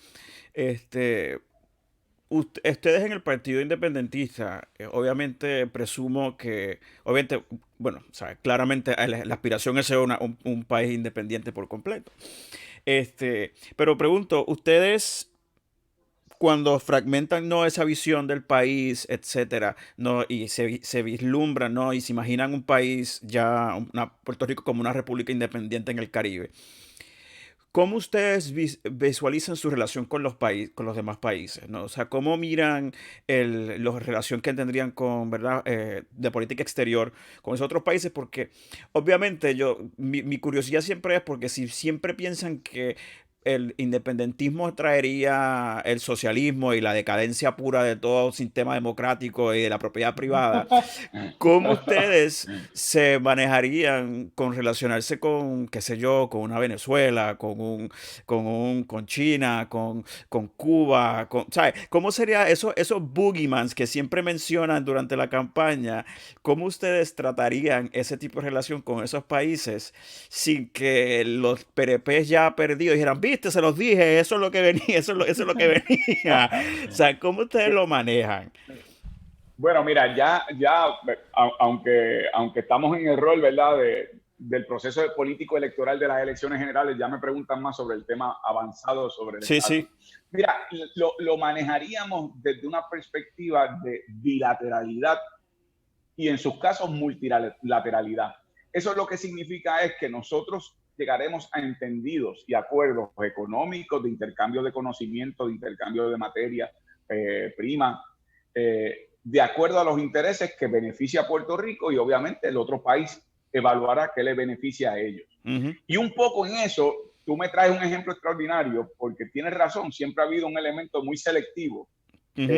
Ustedes en el Partido Independentista, obviamente presumo que, obviamente, bueno, o sea, claramente la aspiración es ser un país independiente por completo. Pero pregunto, ustedes cuando fragmentan, ¿no?, esa visión del país, etcétera, ¿no?, y se vislumbran, ¿no?, y se imaginan un país ya, Puerto Rico como una república independiente en el Caribe, ¿cómo ustedes visualizan su relación con con los demás países, ¿no? O sea, ¿cómo miran la relación que tendrían con, ¿verdad? De política exterior con esos otros países? Porque obviamente mi curiosidad siempre es porque si siempre piensan que el independentismo traería el socialismo y la decadencia pura de todo sistema democrático y de la propiedad privada, ¿cómo ustedes se manejarían con relacionarse con, qué sé yo, con una Venezuela, con China, con Cuba, ¿sabes? ¿Cómo sería esos boogeymans que siempre mencionan durante la campaña? ¿Cómo ustedes tratarían ese tipo de relación con esos países sin que los PRPs ya perdidos dijeran, viste, se los dije, eso es lo que venía, eso es lo que venía? O sea, ¿cómo ustedes lo manejan? Bueno, mira, aunque estamos en el rol, ¿verdad?, del proceso político electoral de las elecciones generales, ya me preguntan más sobre el tema avanzado, sobre el Sí, estatus. sí. Mira, lo manejaríamos desde una perspectiva de bilateralidad y en sus casos multilateralidad. Eso lo que significa es que nosotros llegaremos a entendidos y acuerdos económicos de intercambio de conocimiento, de intercambio de materia prima, de acuerdo a los intereses que beneficia a Puerto Rico y obviamente el otro país evaluará qué le beneficia a ellos. Ujú, Y un poco en eso, tú me traes un ejemplo extraordinario porque tienes razón, siempre ha habido un elemento muy selectivo ujú.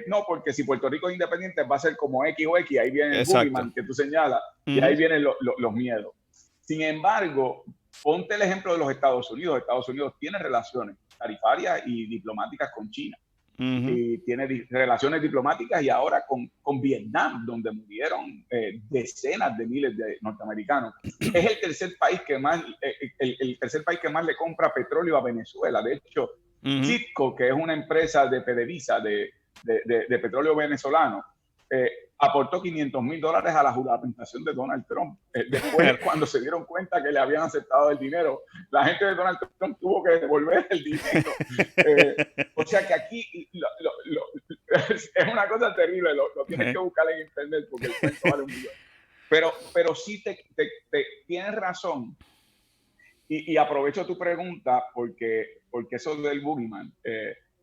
no, porque si Puerto Rico es independiente va a ser como X o X, ahí viene el Exacto. boogeyman que tú señalas y Ujú, ahí vienen los miedos. Sin embargo, ponte el ejemplo de los Estados Unidos. Estados Unidos tiene relaciones tarifarias y diplomáticas con China ujú. y tiene relaciones diplomáticas y ahora con Vietnam, donde murieron decenas de miles de norteamericanos. Es el tercer país que más, el tercer país que más le compra petróleo a Venezuela. De hecho, Ujú. Citgo, que es una empresa de PDVSA, de petróleo venezolano, aportó $500,000 a la juramentación de Donald Trump. Después, cuando se dieron cuenta que le habían aceptado el dinero, la gente de Donald Trump tuvo que devolver el dinero. O sea que aquí es una cosa terrible, lo tienes que buscar en internet porque el cuento vale un millón. Pero sí tienes razón y aprovecho tu pregunta porque eso del boogeyman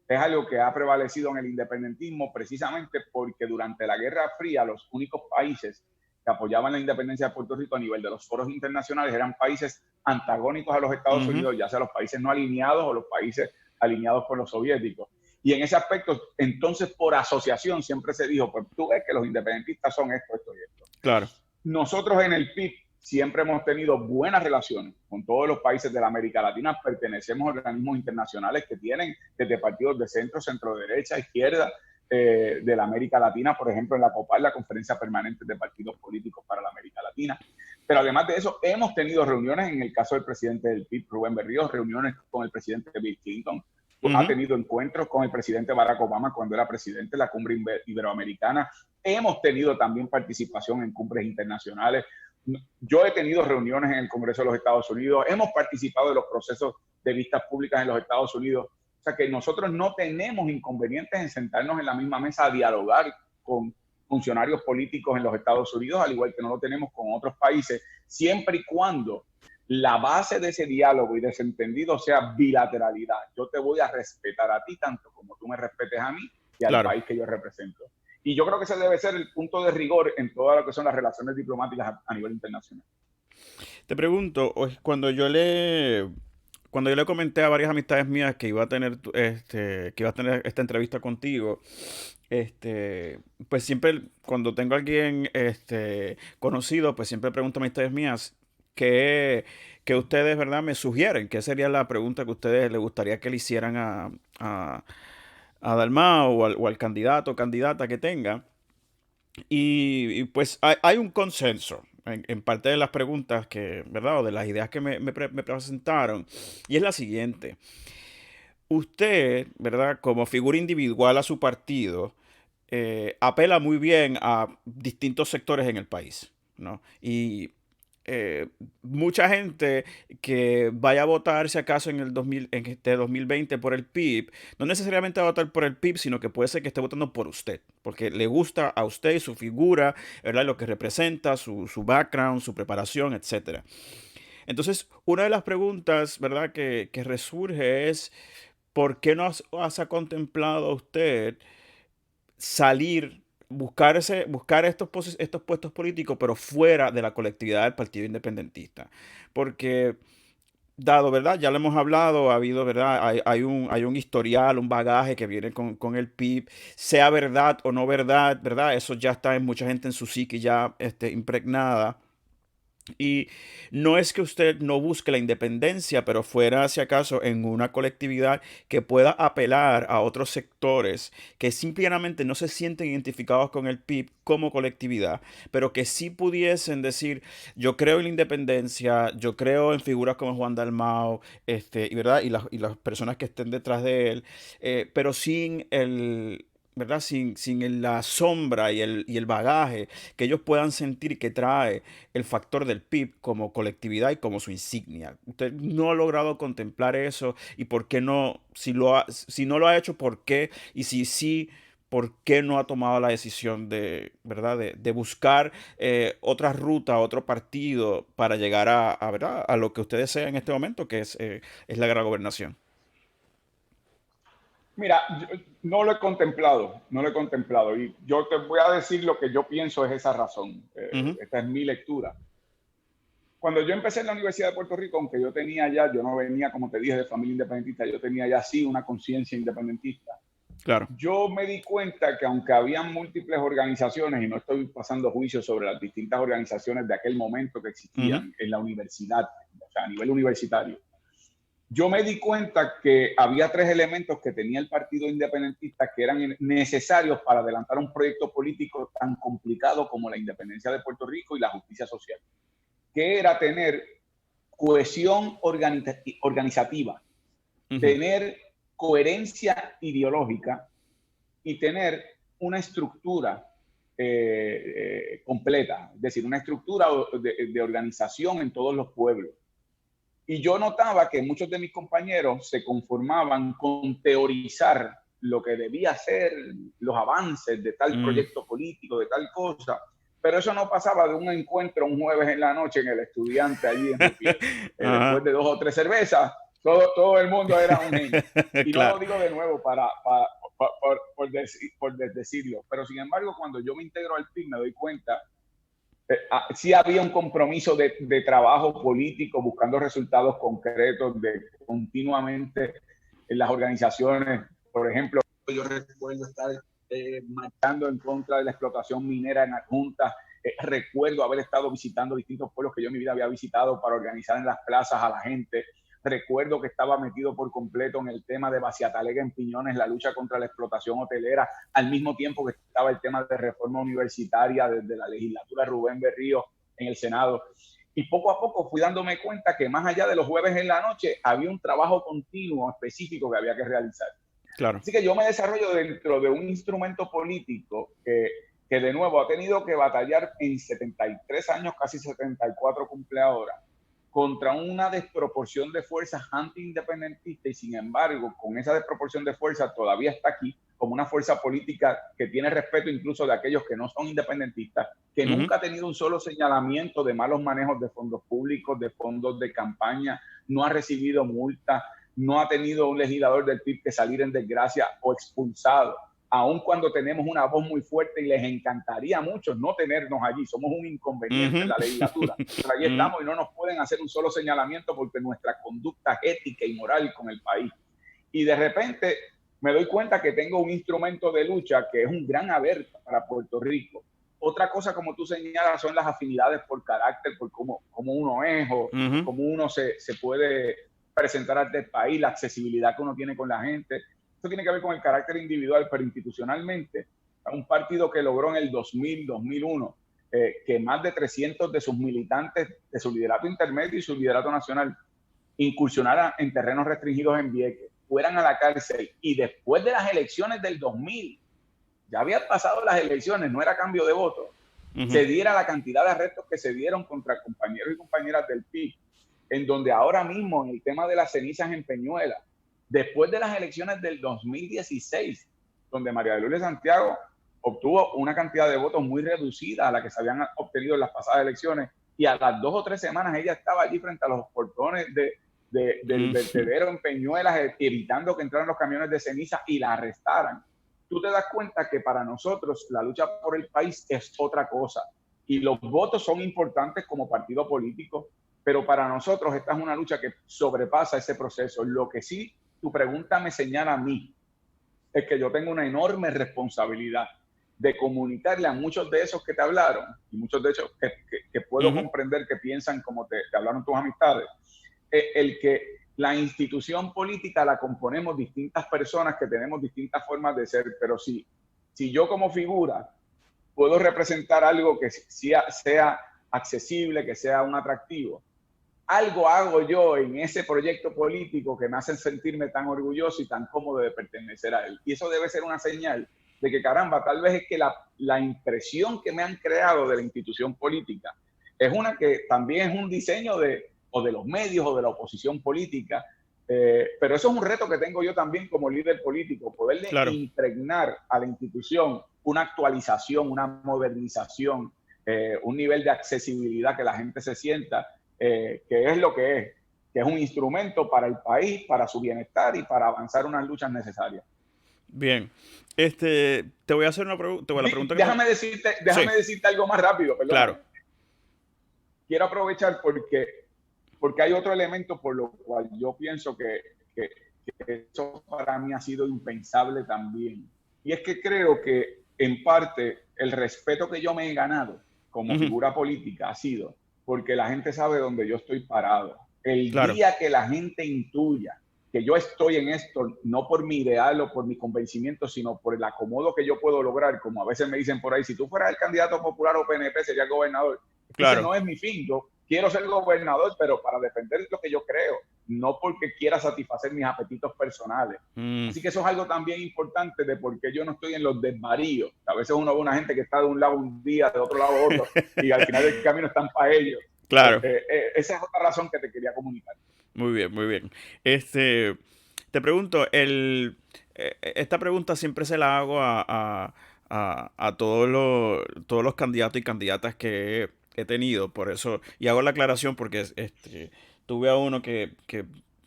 es algo que ha prevalecido en el independentismo precisamente porque durante la Guerra Fría los únicos países que apoyaban la independencia de Puerto Rico a nivel de los foros internacionales eran países antagónicos a los Estados Ujú. Unidos, ya sea los países no alineados o los países alineados con los soviéticos. Y en ese aspecto, entonces por asociación siempre se dijo, pues tú ves que los independentistas son esto, esto y esto. Claro. Nosotros en el PIB siempre hemos tenido buenas relaciones con todos los países de la América Latina, pertenecemos a organismos internacionales que tienen desde partidos de centro, centro derecha, izquierda, de la América Latina, por ejemplo en la COPAR, la Conferencia Permanente de Partidos Políticos para la América Latina. Pero además de eso, hemos tenido reuniones, en el caso del presidente del PIB, Rubén Berríos, reuniones con el presidente Bill Clinton, ha Ujú. tenido encuentros con el presidente Barack Obama cuando era presidente de la cumbre iberoamericana. Hemos tenido también participación en cumbres internacionales. Yo he tenido reuniones en el Congreso de los Estados Unidos. Hemos participado de los procesos de vistas públicas en los Estados Unidos. O sea que nosotros no tenemos inconvenientes en sentarnos en la misma mesa a dialogar con funcionarios políticos en los Estados Unidos, al igual que no lo tenemos con otros países, siempre y cuando la base de ese diálogo y de ese entendido sea bilateralidad. Yo te voy a respetar a ti tanto como tú me respetes a mí y al Claro. país que yo represento. Y yo creo que ese debe ser el punto de rigor en todo lo que son las relaciones diplomáticas a nivel internacional. Te pregunto, cuando yo le comenté a varias amistades mías que iba a tener, que iba a tener esta entrevista contigo, pues siempre cuando tengo a alguien, conocido, pues siempre pregunto a amistades mías que ustedes, ¿verdad? Me sugieren, qué sería la pregunta que ustedes les gustaría que le hicieran a, a Dalmau o al candidato o candidata que tenga. Pues hay un consenso en parte de las preguntas que, ¿verdad? O de las ideas que me presentaron. Y es la siguiente. Usted, ¿verdad? Como figura individual a su partido, apela muy bien a distintos sectores en el país, ¿no? Y eh, mucha gente que vaya a votar, si acaso, en este 2020 por el PIB, no necesariamente va a votar por el PIB, sino que puede ser que esté votando por usted, porque le gusta a usted y su figura, ¿verdad? Lo que representa, su background, su preparación, etcétera. Entonces, una de las preguntas, ¿verdad?, que resurge es, ¿por qué no has contemplado usted salir, buscar estos puestos políticos, pero fuera de la colectividad del Partido Independentista? Porque dado, ¿verdad? Ya lo hemos hablado, ha habido, ¿verdad? Hay un historial, un bagaje que viene con el PIB, sea verdad o no verdad, ¿verdad? Eso ya está en mucha gente en su psique ya impregnada. Y no es que usted no busque la independencia, pero fuera, si acaso, en una colectividad que pueda apelar a otros sectores que simplemente no se sienten identificados con el PIB como colectividad, pero que sí pudiesen decir, yo creo en la independencia, yo creo en figuras como Juan Dalmau, y, ¿verdad? Y las personas que estén detrás de él, pero sin el... ¿verdad? Sin la sombra y el bagaje que ellos puedan sentir que trae el factor del PIB como colectividad y como su insignia. Usted no ha logrado contemplar eso y por qué no, si no lo ha hecho, ¿por qué? Y si sí, ¿por qué no ha tomado la decisión de, ¿verdad? De buscar otra ruta, otro partido para llegar ¿verdad? A lo que usted desea en este momento, que es la gran gobernación? Mira, yo no lo he contemplado, no lo he contemplado. Y yo te voy a decir lo que yo pienso es esa razón. Ujú, Esta es mi lectura. Cuando yo empecé en la Universidad de Puerto Rico, aunque yo no venía, como te dije, de familia independentista, yo tenía ya sí una conciencia independentista. claro. Yo me di cuenta que aunque había múltiples organizaciones, y no estoy pasando juicio sobre las distintas organizaciones de aquel momento que Ujú, existían en la universidad, o sea, a nivel universitario, yo me di cuenta que había tres elementos que tenía el Partido Independentista que eran necesarios para adelantar un proyecto político tan complicado como la independencia de Puerto Rico y la justicia social, que era tener cohesión organizativa, ujú, tener coherencia ideológica y tener una estructura completa, es decir, una estructura de organización en todos los pueblos. Y yo notaba que muchos de mis compañeros se conformaban con teorizar lo que debía ser los avances de tal mm, proyecto político, de tal cosa, pero eso no pasaba de un encuentro un jueves en la noche en el Estudiante allí en Rupier. Después Ajá. de 2 o 3 cervezas, todo el mundo era un genio. Y no lo Claro. digo de nuevo por decirlo, pero sin embargo, cuando yo me integro al PIB me doy cuenta sí había un compromiso de trabajo político buscando resultados concretos de continuamente en las organizaciones. Por ejemplo, yo recuerdo estar marchando en contra de la explotación minera en adjuntas. Recuerdo haber estado visitando distintos pueblos que yo en mi vida había visitado para organizar en las plazas a la gente. Recuerdo que estaba metido por completo en el tema de Baciatalega en Piñones, la lucha contra la explotación hotelera, al mismo tiempo que estaba el tema de reforma universitaria desde la legislatura de Rubén Berrío en el Senado. Y poco a poco fui dándome cuenta que más allá de los jueves en la noche, había un trabajo continuo específico que había que realizar. Claro. Así que yo me desarrollo dentro de un instrumento político que de nuevo ha tenido que batallar en 73 años, casi 74 cumple ahora, contra una desproporción de fuerzas anti-independentistas y sin embargo, con esa desproporción de fuerzas todavía está aquí como una fuerza política que tiene respeto incluso de aquellos que no son independentistas, que Ujú, nunca ha tenido un solo señalamiento de malos manejos de fondos públicos, de fondos de campaña, no ha recibido multas, no ha tenido un legislador del PIB que salir en desgracia o expulsado, aun cuando tenemos una voz muy fuerte y les encantaría a muchos no tenernos allí, somos un inconveniente en ujú, la legislatura, pero allí ujú, estamos y no nos pueden hacer un solo señalamiento porque nuestra conducta ética y moral con el país. Y de repente me doy cuenta que tengo un instrumento de lucha que es un gran haber para Puerto Rico. Otra cosa, como tú señalas, son las afinidades por carácter, por cómo uno es o ujú, cómo uno se puede presentar ante el país, la accesibilidad que uno tiene con la gente. Esto tiene que ver con el carácter individual, pero institucionalmente, un partido que logró en el 2000, 2001, que más de 300 de sus militantes, de su liderato intermedio y su liderato nacional, incursionaran en terrenos restringidos en Vieques, fueran a la cárcel y después de las elecciones del 2000, ya habían pasado las elecciones, no era cambio de voto, ujú, se diera la cantidad de arrestos que se dieron contra compañeros y compañeras del PIB, en donde ahora mismo en el tema de las cenizas en Peñuela, después de las elecciones del 2016, donde María de Lourdes Santiago obtuvo una cantidad de votos muy reducida a la que se habían obtenido en las pasadas elecciones, y a las 2 o 3 semanas ella estaba allí frente a los portones del vertedero en Peñuelas, evitando que entraran los camiones de ceniza y la arrestaran. Tú te das cuenta que para nosotros la lucha por el país es otra cosa. Y los votos son importantes como partido político, pero para nosotros esta es una lucha que sobrepasa ese proceso. Lo que sí tu pregunta me señala a mí es que yo tengo una enorme responsabilidad de comunicarle a muchos de esos que te hablaron, y muchos de esos que puedo comprender que piensan como te hablaron tus amistades, el que la institución política la componemos distintas personas que tenemos distintas formas de ser, pero si yo como figura puedo representar algo que sea accesible, que sea un atractivo, algo hago yo en ese proyecto político que me hace sentirme tan orgulloso y tan cómodo de pertenecer a él. Y eso debe ser una señal de que, caramba, tal vez es que la impresión que me han creado de la institución política es una que también es un diseño de los medios o de la oposición política, pero eso es un reto que tengo yo también como líder político, poderle impregnar a la institución una actualización, una modernización, un nivel de accesibilidad que la gente se sienta que es lo que es un instrumento para el país, para su bienestar y para avanzar unas luchas necesarias. Bien, te voy a hacer una pregunta. Déjame decirte algo más rápido, perdóname. Claro. Quiero aprovechar porque hay otro elemento por lo cual yo pienso que eso para mí ha sido impensable también. Y es que creo que en parte el respeto que yo me he ganado como figura política ha sido porque la gente sabe dónde yo estoy parado. El día que la gente intuya que yo estoy en esto, no por mi ideal o por mi convencimiento, sino por el acomodo que yo puedo lograr, como a veces me dicen por ahí, si tú fueras el candidato popular o PNP, serías gobernador. Ese no es mi fin. Yo quiero ser gobernador, pero para defender lo que yo creo, no porque quiera satisfacer mis apetitos personales. Así que eso es algo también importante de por qué yo no estoy en los desvaríos. A veces uno ve una gente que está de un lado un día, de otro lado otro, y al final del camino están para ellos. Claro. Esa es otra razón que te quería comunicar. Muy bien, muy bien. Te pregunto, esta pregunta siempre se la hago a todos los candidatos y candidatas que he tenido, por eso, y hago la aclaración porque tuve a uno que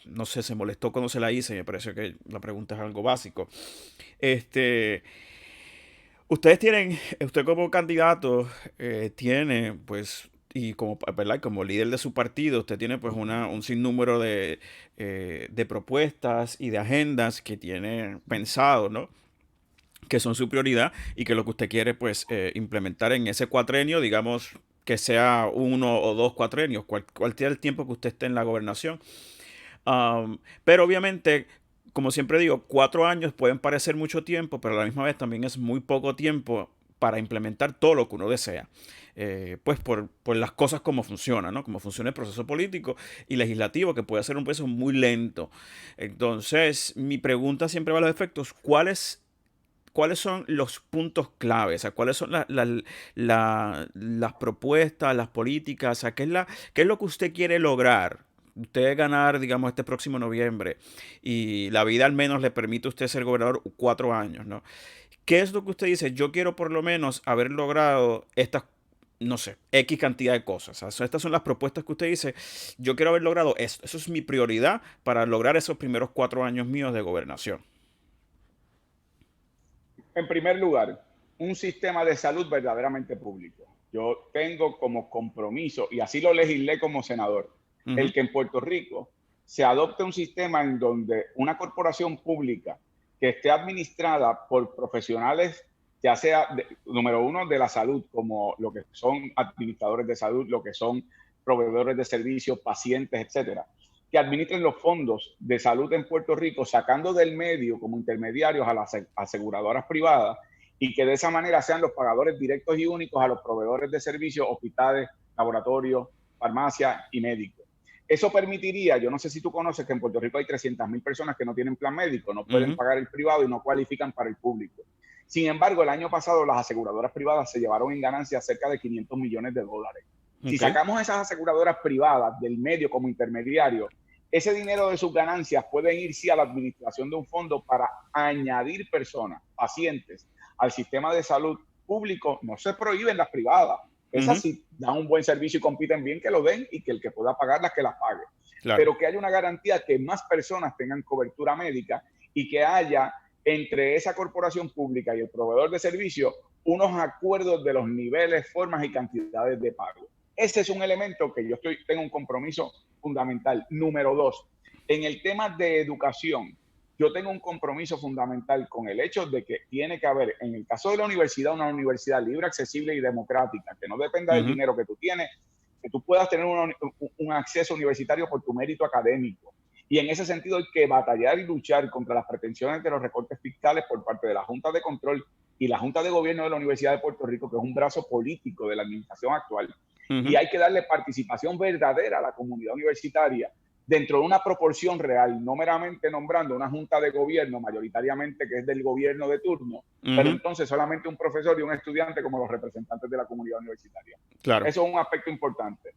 no sé, se molestó cuando se la hice, y me pareció que la pregunta es algo básico. Usted como candidato tiene, pues, y como, ¿verdad? Como líder de su partido, usted tiene pues un sinnúmero de propuestas y de agendas que tiene pensado, ¿no? Que son su prioridad y que lo que usted quiere pues implementar en ese cuatrenio, digamos que sea 1 o 2 cuatrenios, cualquier tiempo que usted esté en la gobernación. Pero obviamente, como siempre digo, 4 años pueden parecer mucho tiempo, pero a la misma vez también es muy poco tiempo para implementar todo lo que uno desea. Pues por las cosas como funcionan, ¿no? Como funciona el proceso político y legislativo, que puede ser un proceso muy lento. Entonces, mi pregunta siempre va a los efectos, ¿cuáles son los puntos claves? O sea, ¿cuáles son las propuestas, las políticas? O sea, ¿qué es lo que usted quiere lograr? Usted ganar, digamos, este próximo noviembre y la vida al menos le permite a usted ser gobernador 4 años, ¿no? ¿Qué es lo que usted dice? Yo quiero por lo menos haber logrado estas, no sé, X cantidad de cosas. O sea, estas son las propuestas que usted dice. Yo quiero haber logrado esto. Eso es mi prioridad para lograr esos primeros 4 años míos de gobernación. En primer lugar, un sistema de salud verdaderamente público. Yo tengo como compromiso, y así lo legislé como senador, el que en Puerto Rico se adopte un sistema en donde una corporación pública que esté administrada por profesionales, ya sea, número uno, de la salud, como lo que son administradores de salud, lo que son proveedores de servicios, pacientes, etcétera, que administren los fondos de salud en Puerto Rico, sacando del medio como intermediarios a las aseguradoras privadas y que de esa manera sean los pagadores directos y únicos a los proveedores de servicios, hospitales, laboratorios, farmacias y médicos. Eso permitiría, yo no sé si tú conoces que en Puerto Rico hay 300,000 personas que no tienen plan médico, no pueden pagar el privado y no cualifican para el público. Sin embargo, el año pasado las aseguradoras privadas se llevaron en ganancia cerca de $500 millones. Si sacamos esas aseguradoras privadas del medio como intermediario, ese dinero de sus ganancias pueden irse a la administración de un fondo para añadir personas, pacientes, al sistema de salud público. No se prohíben las privadas, Esas sí dan un buen servicio y compiten bien, que lo den, y que el que pueda pagarlas, que las pague. Claro. Pero que haya una garantía que más personas tengan cobertura médica y que haya entre esa corporación pública y el proveedor de servicios unos acuerdos de los niveles, formas y cantidades de pago. Ese es un elemento que yo tengo un compromiso fundamental. Número 2, en el tema de educación, yo tengo un compromiso fundamental con el hecho de que tiene que haber, en el caso de la universidad, una universidad libre, accesible y democrática, que no dependa del dinero que tú tienes, que tú puedas tener un acceso universitario por tu mérito académico. Y en ese sentido hay que batallar y luchar contra las pretensiones de los recortes fiscales por parte de la Junta de Control y la Junta de Gobierno de la Universidad de Puerto Rico, que es un brazo político de la administración actual. Y hay que darle participación verdadera a la comunidad universitaria dentro de una proporción real, no meramente nombrando una junta de gobierno mayoritariamente que es del gobierno de turno, pero entonces solamente un profesor y un estudiante como los representantes de la comunidad universitaria. Claro. Eso es un aspecto importante.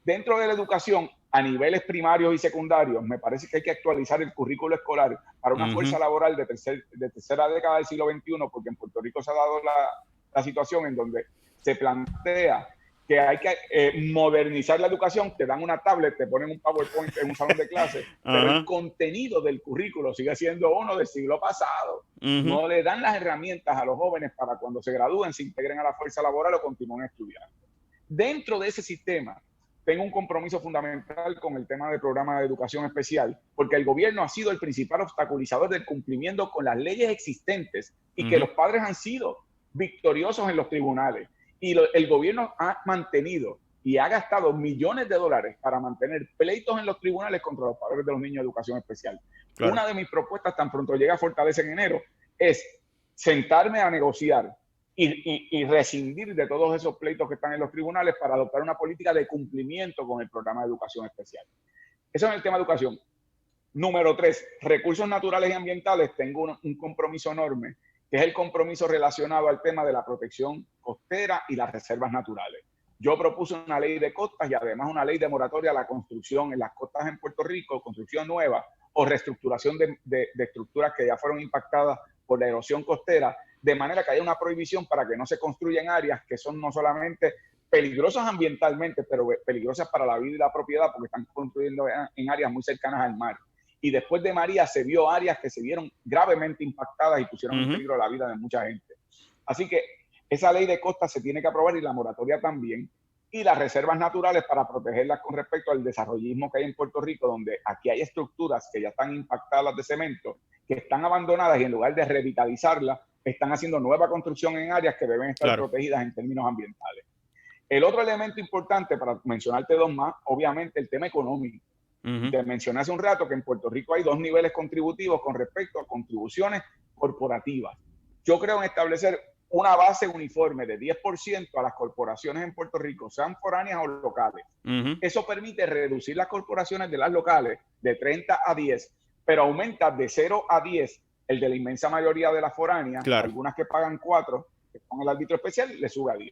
Dentro de la educación, a niveles primarios y secundarios, me parece que hay que actualizar el currículo escolar para una fuerza laboral de tercera década del siglo XXI, porque en Puerto Rico se ha dado la situación en donde se plantea que hay que modernizar la educación. Te dan una tablet, te ponen un PowerPoint en un salón de clase, pero el contenido del currículo sigue siendo uno del siglo pasado. No le dan las herramientas a los jóvenes para cuando se gradúen, se integren a la fuerza laboral o continúen estudiando. Dentro de ese sistema, tengo un compromiso fundamental con el tema del programa de educación especial, porque el gobierno ha sido el principal obstaculizador del cumplimiento con las leyes existentes y que los padres han sido victoriosos en los tribunales. Y el gobierno ha mantenido y ha gastado millones de dólares para mantener pleitos en los tribunales contra los padres de los niños de educación especial. Claro. Una de mis propuestas, tan pronto llega a Fortaleza en enero, es sentarme a negociar y rescindir de todos esos pleitos que están en los tribunales para adoptar una política de cumplimiento con el programa de educación especial. Eso es el tema de educación. Número 3, recursos naturales y ambientales. Tengo un compromiso enorme, que es el compromiso relacionado al tema de la protección costera y las reservas naturales. Yo propuse una ley de costas y además una ley de moratoria a la construcción en las costas en Puerto Rico, construcción nueva o reestructuración de estructuras que ya fueron impactadas por la erosión costera, de manera que haya una prohibición para que no se construyan áreas que son no solamente peligrosas ambientalmente, pero peligrosas para la vida y la propiedad, porque están construyendo en áreas muy cercanas al mar. Y después de María se vio áreas que se vieron gravemente impactadas y pusieron en peligro la vida de mucha gente. Así que esa ley de costas se tiene que aprobar y la moratoria también. Y las reservas naturales para protegerlas con respecto al desarrollismo que hay en Puerto Rico, donde aquí hay estructuras que ya están impactadas de cemento, que están abandonadas y en lugar de revitalizarlas, están haciendo nueva construcción en áreas que deben estar protegidas en términos ambientales. El otro elemento importante, para mencionarte dos más, obviamente el tema económico. Te mencioné hace un rato que en Puerto Rico hay dos niveles contributivos con respecto a contribuciones corporativas. Yo creo en establecer una base uniforme de 10% a las corporaciones en Puerto Rico, sean foráneas o locales. Eso permite reducir las corporaciones de las locales de 30 a 10, pero aumenta de 0 a 10 el de la inmensa mayoría de las foráneas, algunas que pagan 4, que con el árbitro especial, le sube a 10.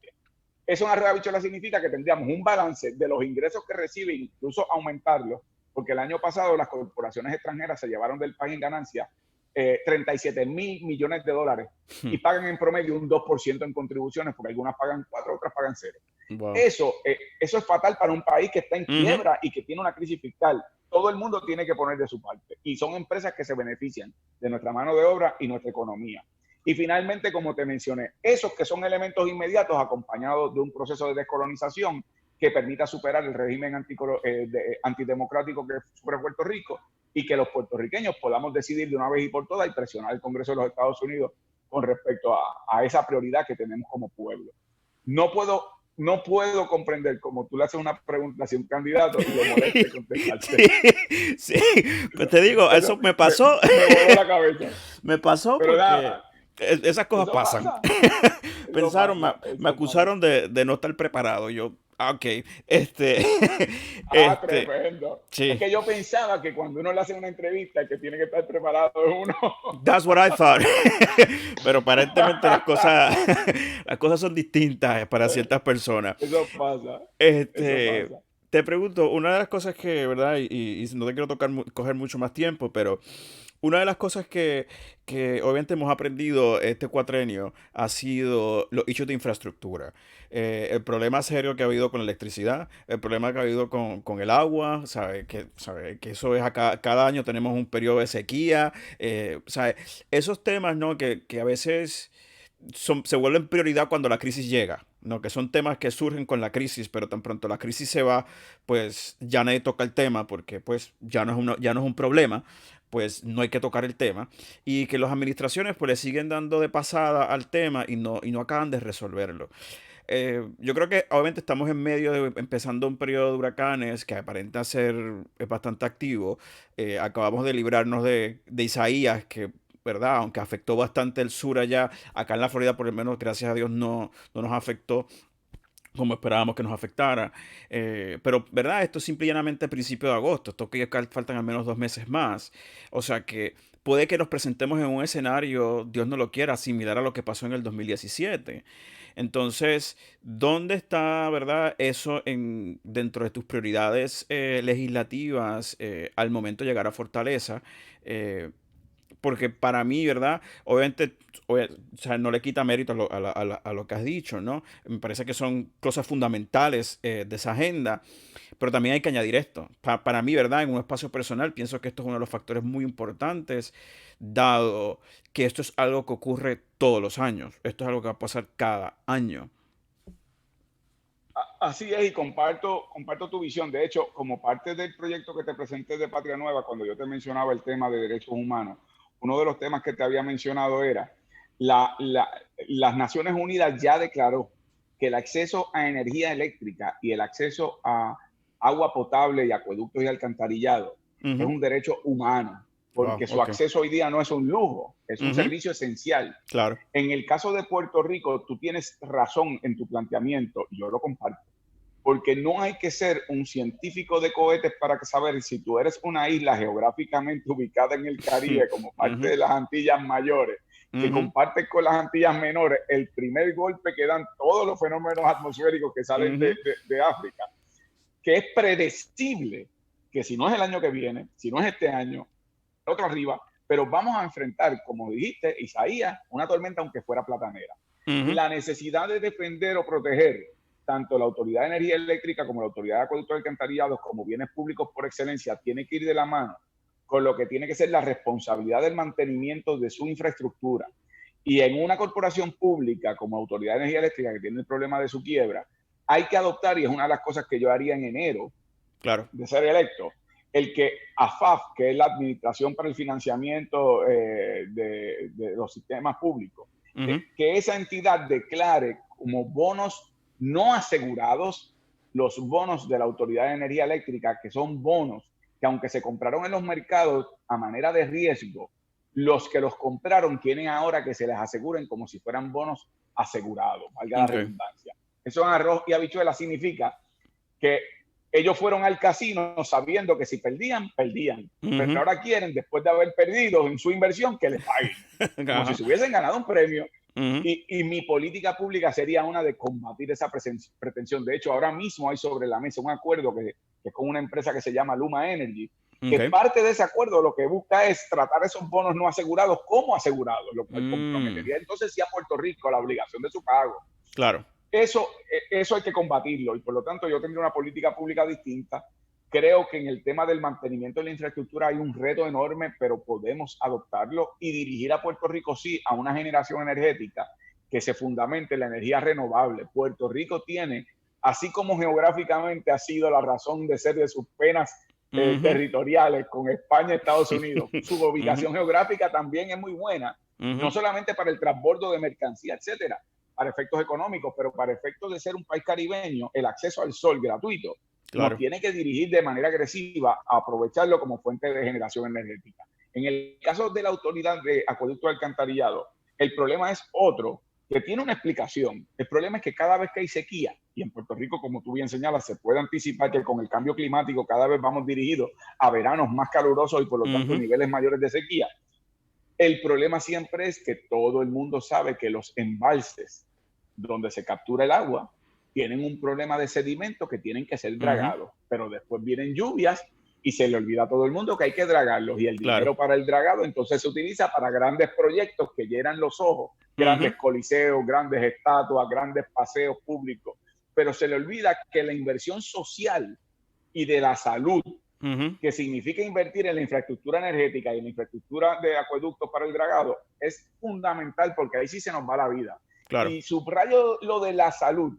Eso en la rueda bichola significa que tendríamos un balance de los ingresos que reciben, incluso aumentarlos, porque el año pasado las corporaciones extranjeras se llevaron del país en ganancia 37 mil millones de dólares y pagan en promedio un 2% en contribuciones, porque algunas pagan 4, otras pagan 0. Wow. Eso es fatal para un país que está en quiebra y que tiene una crisis fiscal. Todo el mundo tiene que poner de su parte y son empresas que se benefician de nuestra mano de obra y nuestra economía. Y finalmente, como te mencioné, esos que son elementos inmediatos acompañados de un proceso de descolonización que permita superar el régimen antidemocrático que sufre Puerto Rico y que los puertorriqueños podamos decidir de una vez y por todas y presionar al Congreso de los Estados Unidos con respecto a esa prioridad que tenemos como pueblo. No puedo comprender cómo tú le haces una pregunta a un candidato y lo moleste contestarte. Sí, pues te digo, eso me pasó. Me voló la cabeza. Me pasó pero porque esas cosas pasan. Pensaron, me acusaron de no estar preparado. Yo, ok. Tremendo. Sí. Es que yo pensaba que cuando uno le hace una entrevista, que tiene que estar preparado uno. That's what I thought. Pero aparentemente las cosas son distintas para ciertas personas. Eso pasa. Te pregunto, una de las cosas que, ¿verdad? Y no te quiero coger mucho más tiempo, pero una de las cosas que obviamente hemos aprendido este cuatrenio ha sido los hechos de infraestructura. El problema serio que ha habido con la electricidad, el problema que ha habido con el agua, ¿sabe? Que eso es acá, cada año tenemos un periodo de sequía, ¿sabe? Esos temas, ¿no? Que a veces se vuelven prioridad cuando la crisis llega, ¿no? Que son temas que surgen con la crisis, pero tan pronto la crisis se va, pues ya nadie toca el tema porque pues ya no es un problema, pues no hay que tocar el tema. Y que las administraciones pues le siguen dando de pasada al tema y no acaban de resolverlo. Yo creo que obviamente estamos en medio de empezando un periodo de huracanes que aparenta ser bastante activo. Acabamos de librarnos de Isaías, que, ¿verdad? Aunque afectó bastante el sur allá, acá en la Florida por lo menos, gracias a Dios, no nos afectó como esperábamos que nos afectara. Pero, ¿verdad? Esto es simple y llanamente principio de agosto. Esto que ya faltan al menos 2 meses más. O sea que puede que nos presentemos en un escenario, Dios no lo quiera, similar a lo que pasó en el 2017. Entonces, ¿dónde está, verdad, eso dentro de tus prioridades legislativas al momento de llegar a Fortaleza? Eh, Porque para mí, ¿verdad? Obviamente, o sea, no le quita mérito a lo que has dicho, ¿no? Me parece que son cosas fundamentales de esa agenda, pero también hay que añadir esto. Para mí, ¿verdad? En un espacio personal, pienso que esto es uno de los factores muy importantes, dado que esto es algo que ocurre todos los años. Esto es algo que va a pasar cada año. Así es, y comparto tu visión. De hecho, como parte del proyecto que te presenté de Patria Nueva, cuando yo te mencionaba el tema de derechos humanos, uno de los temas que te había mencionado era la, la, las Naciones Unidas ya declaró que el acceso a energía eléctrica y el acceso a agua potable y acueductos y alcantarillado es Ujú. un derecho humano, Wow, porque su ok. acceso hoy día no es un lujo, es un Ujú. servicio esencial. Claro. En el caso de Puerto Rico, tú tienes razón en tu planteamiento, y yo lo comparto, porque no hay que ser un científico de cohetes para saber si tú eres una isla geográficamente ubicada en el Caribe como parte Ujú. de las Antillas Mayores, que Ujú. comparte con las Antillas Menores, el primer golpe que dan todos los fenómenos atmosféricos que salen Ujú. de África, que es predecible que si no es el año que viene, si no es este año, otro arriba, pero vamos a enfrentar, como dijiste, Isaías, una tormenta aunque fuera platanera. Ujú. La necesidad de defender o proteger tanto la Autoridad de Energía Eléctrica como la Autoridad de Acueductos y Alcantarillados como bienes públicos por excelencia tiene que ir de la mano con lo que tiene que ser la responsabilidad del mantenimiento de su infraestructura. Y en una corporación pública como Autoridad de Energía Eléctrica que tiene el problema de su quiebra, hay que adoptar, y es una de las cosas que yo haría en enero Claro. de ser electo, el que AFAF, que es la Administración para el Financiamiento de los Sistemas Públicos, Ujú. que esa entidad declare como bonos no asegurados los bonos de la Autoridad de Energía Eléctrica, que son bonos que aunque se compraron en los mercados a manera de riesgo, los que los compraron tienen ahora que se les aseguren como si fueran bonos asegurados, valga la Ok. redundancia. Eso en arroz y habichuela significa que ellos fueron al casino sabiendo que si perdían, perdían. Pero Ujú. ahora quieren, después de haber perdido en su inversión, que les paguen, como si Ajá. se hubiesen ganado un premio. Ujú. Y mi política pública sería una de combatir esa pretensión. De hecho, ahora mismo hay sobre la mesa un acuerdo que es con una empresa que se llama Luma Energy, que Ok. parte de ese acuerdo lo que busca es tratar esos bonos no asegurados como asegurados, lo cual Mm. comprometería entonces sí a Puerto Rico la obligación de su pago. Claro. Eso hay que combatirlo y por lo tanto yo tendría una política pública distinta. Creo que en el tema del mantenimiento de la infraestructura hay un reto enorme, pero podemos adoptarlo y dirigir a Puerto Rico, sí, a una generación energética que se fundamente en la energía renovable. Puerto Rico tiene, así como geográficamente ha sido la razón de ser de sus penas Ujú. territoriales con España y Estados Unidos, su Ujú. ubicación geográfica también es muy buena, no Ujú. solamente para el transbordo de mercancía, etcétera, para efectos económicos, pero para efectos de ser un país caribeño, el acceso al sol gratuito nos Claro. tiene que dirigir de manera agresiva a aprovecharlo como fuente de generación energética. En el caso de la Autoridad de Acueducto y Alcantarillado, el problema es otro, que tiene una explicación. El problema es que cada vez que hay sequía, y en Puerto Rico, como tú bien señalas, se puede anticipar que con el cambio climático cada vez vamos dirigidos a veranos más calurosos y por lo tanto Ujú. niveles mayores de sequía. El problema siempre es que todo el mundo sabe que los embalses donde se captura el agua tienen un problema de sedimento que tienen que ser Ujú. dragados, pero después vienen lluvias y se le olvida a todo el mundo que hay que dragarlos y el Claro. dinero para el dragado entonces se utiliza para grandes proyectos que llenan los ojos, Ujú. grandes coliseos, grandes estatuas, grandes paseos públicos, pero se le olvida que la inversión social y de la salud, Ujú. que significa invertir en la infraestructura energética y en la infraestructura de acueductos para el dragado, es fundamental porque ahí sí se nos va la vida. Claro. Y subrayo lo de la salud,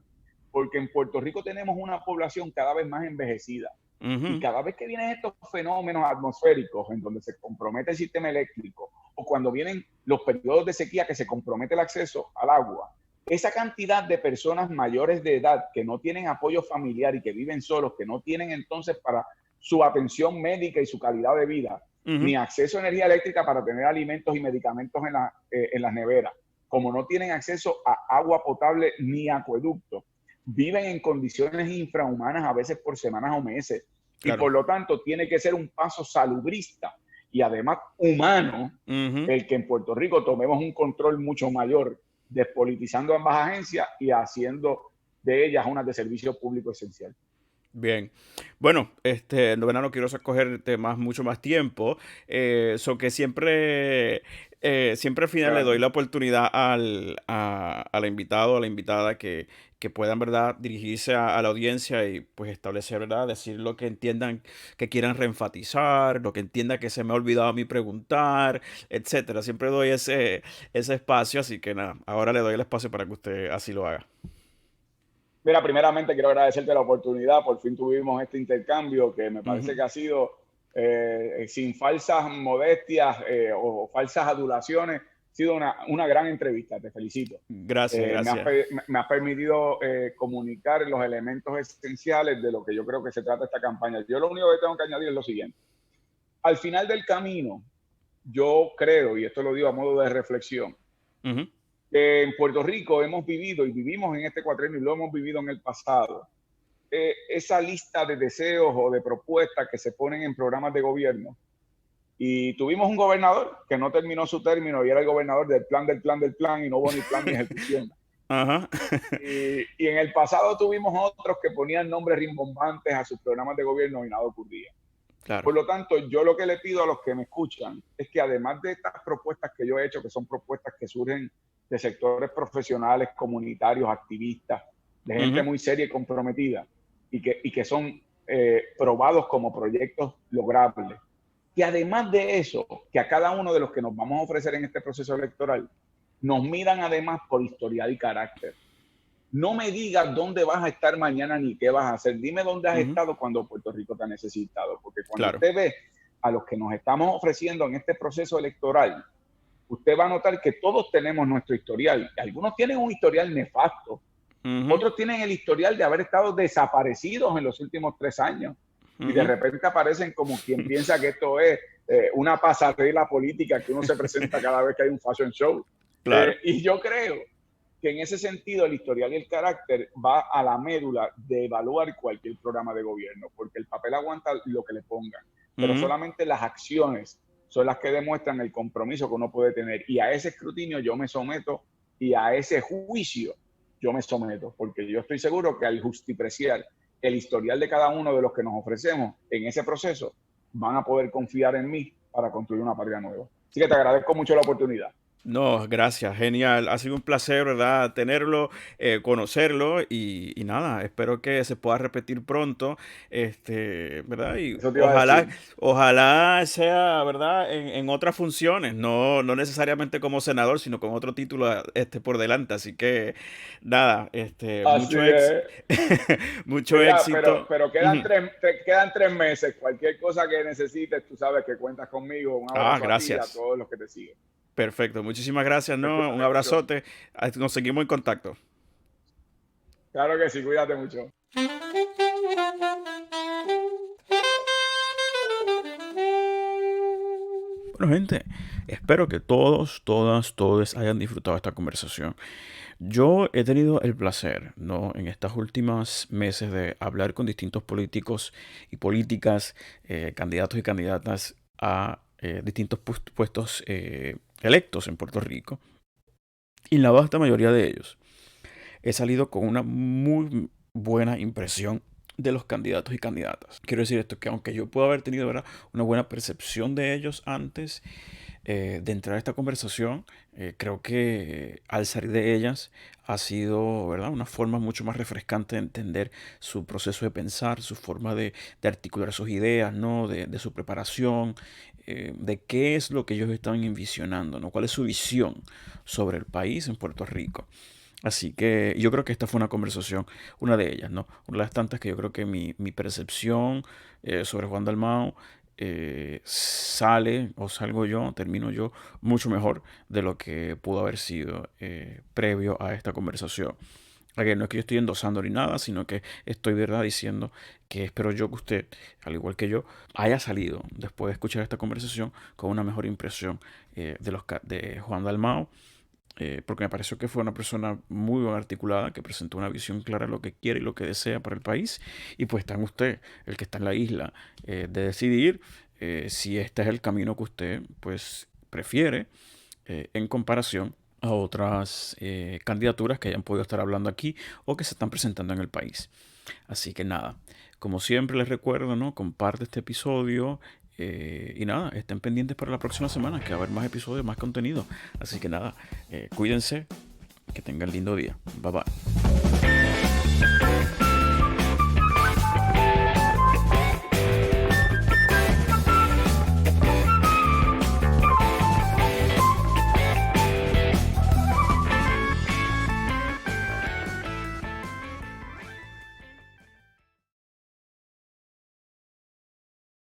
porque en Puerto Rico tenemos una población cada vez más envejecida. Y Ujú. cada vez que vienen estos fenómenos atmosféricos en donde se compromete el sistema eléctrico o cuando vienen los periodos de sequía que se compromete el acceso al agua, esa cantidad de personas mayores de edad que no tienen apoyo familiar y que viven solos, que no tienen entonces para su atención médica y su calidad de vida, Ujú. ni acceso a energía eléctrica para tener alimentos y medicamentos en las neveras, como no tienen acceso a agua potable ni acueducto, viven en condiciones infrahumanas a veces por semanas o meses y Claro. por lo tanto tiene que ser un paso salubrista y además humano Ujú. el que en Puerto Rico tomemos un control mucho mayor, despolitizando ambas agencias y haciendo de ellas unas de servicio público esencial. Bien. Bueno, de verdad no quiero cogerte mucho más tiempo. Que siempre al final le doy Gracias. la oportunidad al invitado, a la invitada que puedan, ¿verdad?, dirigirse a la audiencia y pues establecer, ¿verdad?, decir lo que entiendan que quieran reenfatizar, lo que entienda que se me ha olvidado a mí preguntar, etcétera. Siempre doy ese espacio, así que nada, ahora le doy el espacio para que usted así lo haga. Mira, primeramente quiero agradecerte la oportunidad. Por fin tuvimos este intercambio que me parece Ujú. que ha sido sin falsas modestias o falsas adulaciones. Ha sido una gran entrevista. Te felicito. Gracias, gracias. Me ha permitido comunicar los elementos esenciales de lo que yo creo que se trata esta campaña. Yo lo único que tengo que añadir es lo siguiente. Al final del camino, yo creo, y esto lo digo a modo de reflexión, Ujú. que en Puerto Rico hemos vivido y vivimos en este cuatrenio y lo hemos vivido en el pasado, esa lista de deseos o de propuestas que se ponen en programas de gobierno. Y tuvimos un gobernador que no terminó su término y era el gobernador del plan, del plan, del plan y no hubo ni plan ni ejecución. Ajá. Y en el pasado tuvimos otros que ponían nombres rimbombantes a sus programas de gobierno y nada ocurría. Claro. Por lo tanto, yo lo que le pido a los que me escuchan es que además de estas propuestas que yo he hecho, que son propuestas que surgen de sectores profesionales, comunitarios, activistas, de gente Ujú. muy seria y comprometida, y que son probados como proyectos logrables, que además de eso, que a cada uno de los que nos vamos a ofrecer en este proceso electoral, nos miran además por historial y carácter. No me digas dónde vas a estar mañana ni qué vas a hacer. Dime dónde has Ujú. estado cuando Puerto Rico te ha necesitado. Porque cuando Claro. usted ve a los que nos estamos ofreciendo en este proceso electoral, usted va a notar que todos tenemos nuestro historial. Algunos tienen un historial nefasto, Ujú. otros tienen el historial de haber estado desaparecidos en los últimos 3 años y de Ujú. repente aparecen como quien piensa que esto es una pasarela política que uno se presenta cada vez que hay un fashion show. Claro. Y yo creo que en ese sentido el historial y el carácter va a la médula de evaluar cualquier programa de gobierno, porque el papel aguanta lo que le pongan, pero Ujú. solamente las acciones son las que demuestran el compromiso que uno puede tener. Y a ese escrutinio yo me someto y a ese juicio yo me someto, porque yo estoy seguro que al justipreciar el historial de cada uno de los que nos ofrecemos en ese proceso, van a poder confiar en mí para construir una patria nueva. Así que te agradezco mucho la oportunidad. No, gracias, genial. Ha sido un placer, ¿verdad? Tenerlo, conocerlo y nada, espero que se pueda repetir pronto, ¿verdad? Y Eso te iba a ojalá, decir. ojalá sea, ¿verdad? En otras funciones, no necesariamente como senador, sino con otro título, por delante. Así que nada, Así es. mucho Mira, éxito. pero Ujú. quedan 3 meses. Cualquier cosa que necesites, tú sabes que cuentas conmigo. Un Ah, abrazo a ti y a gracias. todos los que te siguen. Perfecto. Muchísimas gracias, Pues ¿no? Un cuídate mucho. abrazote. Nos seguimos en contacto. Claro que sí, cuídate mucho. Bueno, gente, espero que todos, todas, todos hayan disfrutado esta conversación. Yo he tenido el placer, ¿no?, en estas últimas meses de hablar con distintos políticos y políticas, candidatos y candidatas a distintos puestos electos en Puerto Rico. Y la vasta mayoría de ellos he salido con una muy buena impresión de los candidatos y candidatas. Quiero decir esto, que aunque yo puedo haber tenido, ¿verdad?, una buena percepción de ellos antes de entrar a esta conversación, creo que al salir de ellas ha sido, ¿verdad?, una forma mucho más refrescante de entender su proceso de pensar, su forma de articular sus ideas, ¿no?, de su preparación, de qué es lo que ellos están envisionando, ¿no?, cuál es su visión sobre el país en Puerto Rico. Así que yo creo que esta fue una conversación, una de ellas, ¿no? Una de las tantas que yo creo que mi percepción sobre Juan Dalmau sale o salgo yo, termino yo mucho mejor de lo que pudo haber sido previo a esta conversación. Que no es que yo estoy endosando ni nada, sino que estoy, verdad, diciendo que espero yo que usted, al igual que yo, haya salido después de escuchar esta conversación con una mejor impresión de Juan Dalmau, porque me pareció que fue una persona muy bien articulada, que presentó una visión clara de lo que quiere y lo que desea para el país. Y pues está en usted, el que está en la isla, de decidir si este es el camino que usted pues prefiere en comparación a otras candidaturas que hayan podido estar hablando aquí o que se están presentando en el país. Así que nada, como siempre les recuerdo, ¿no? Comparte este episodio y nada, estén pendientes para la próxima semana, que va a haber más episodios, más contenido. Así que nada, cuídense, que tengan lindo día. Bye bye.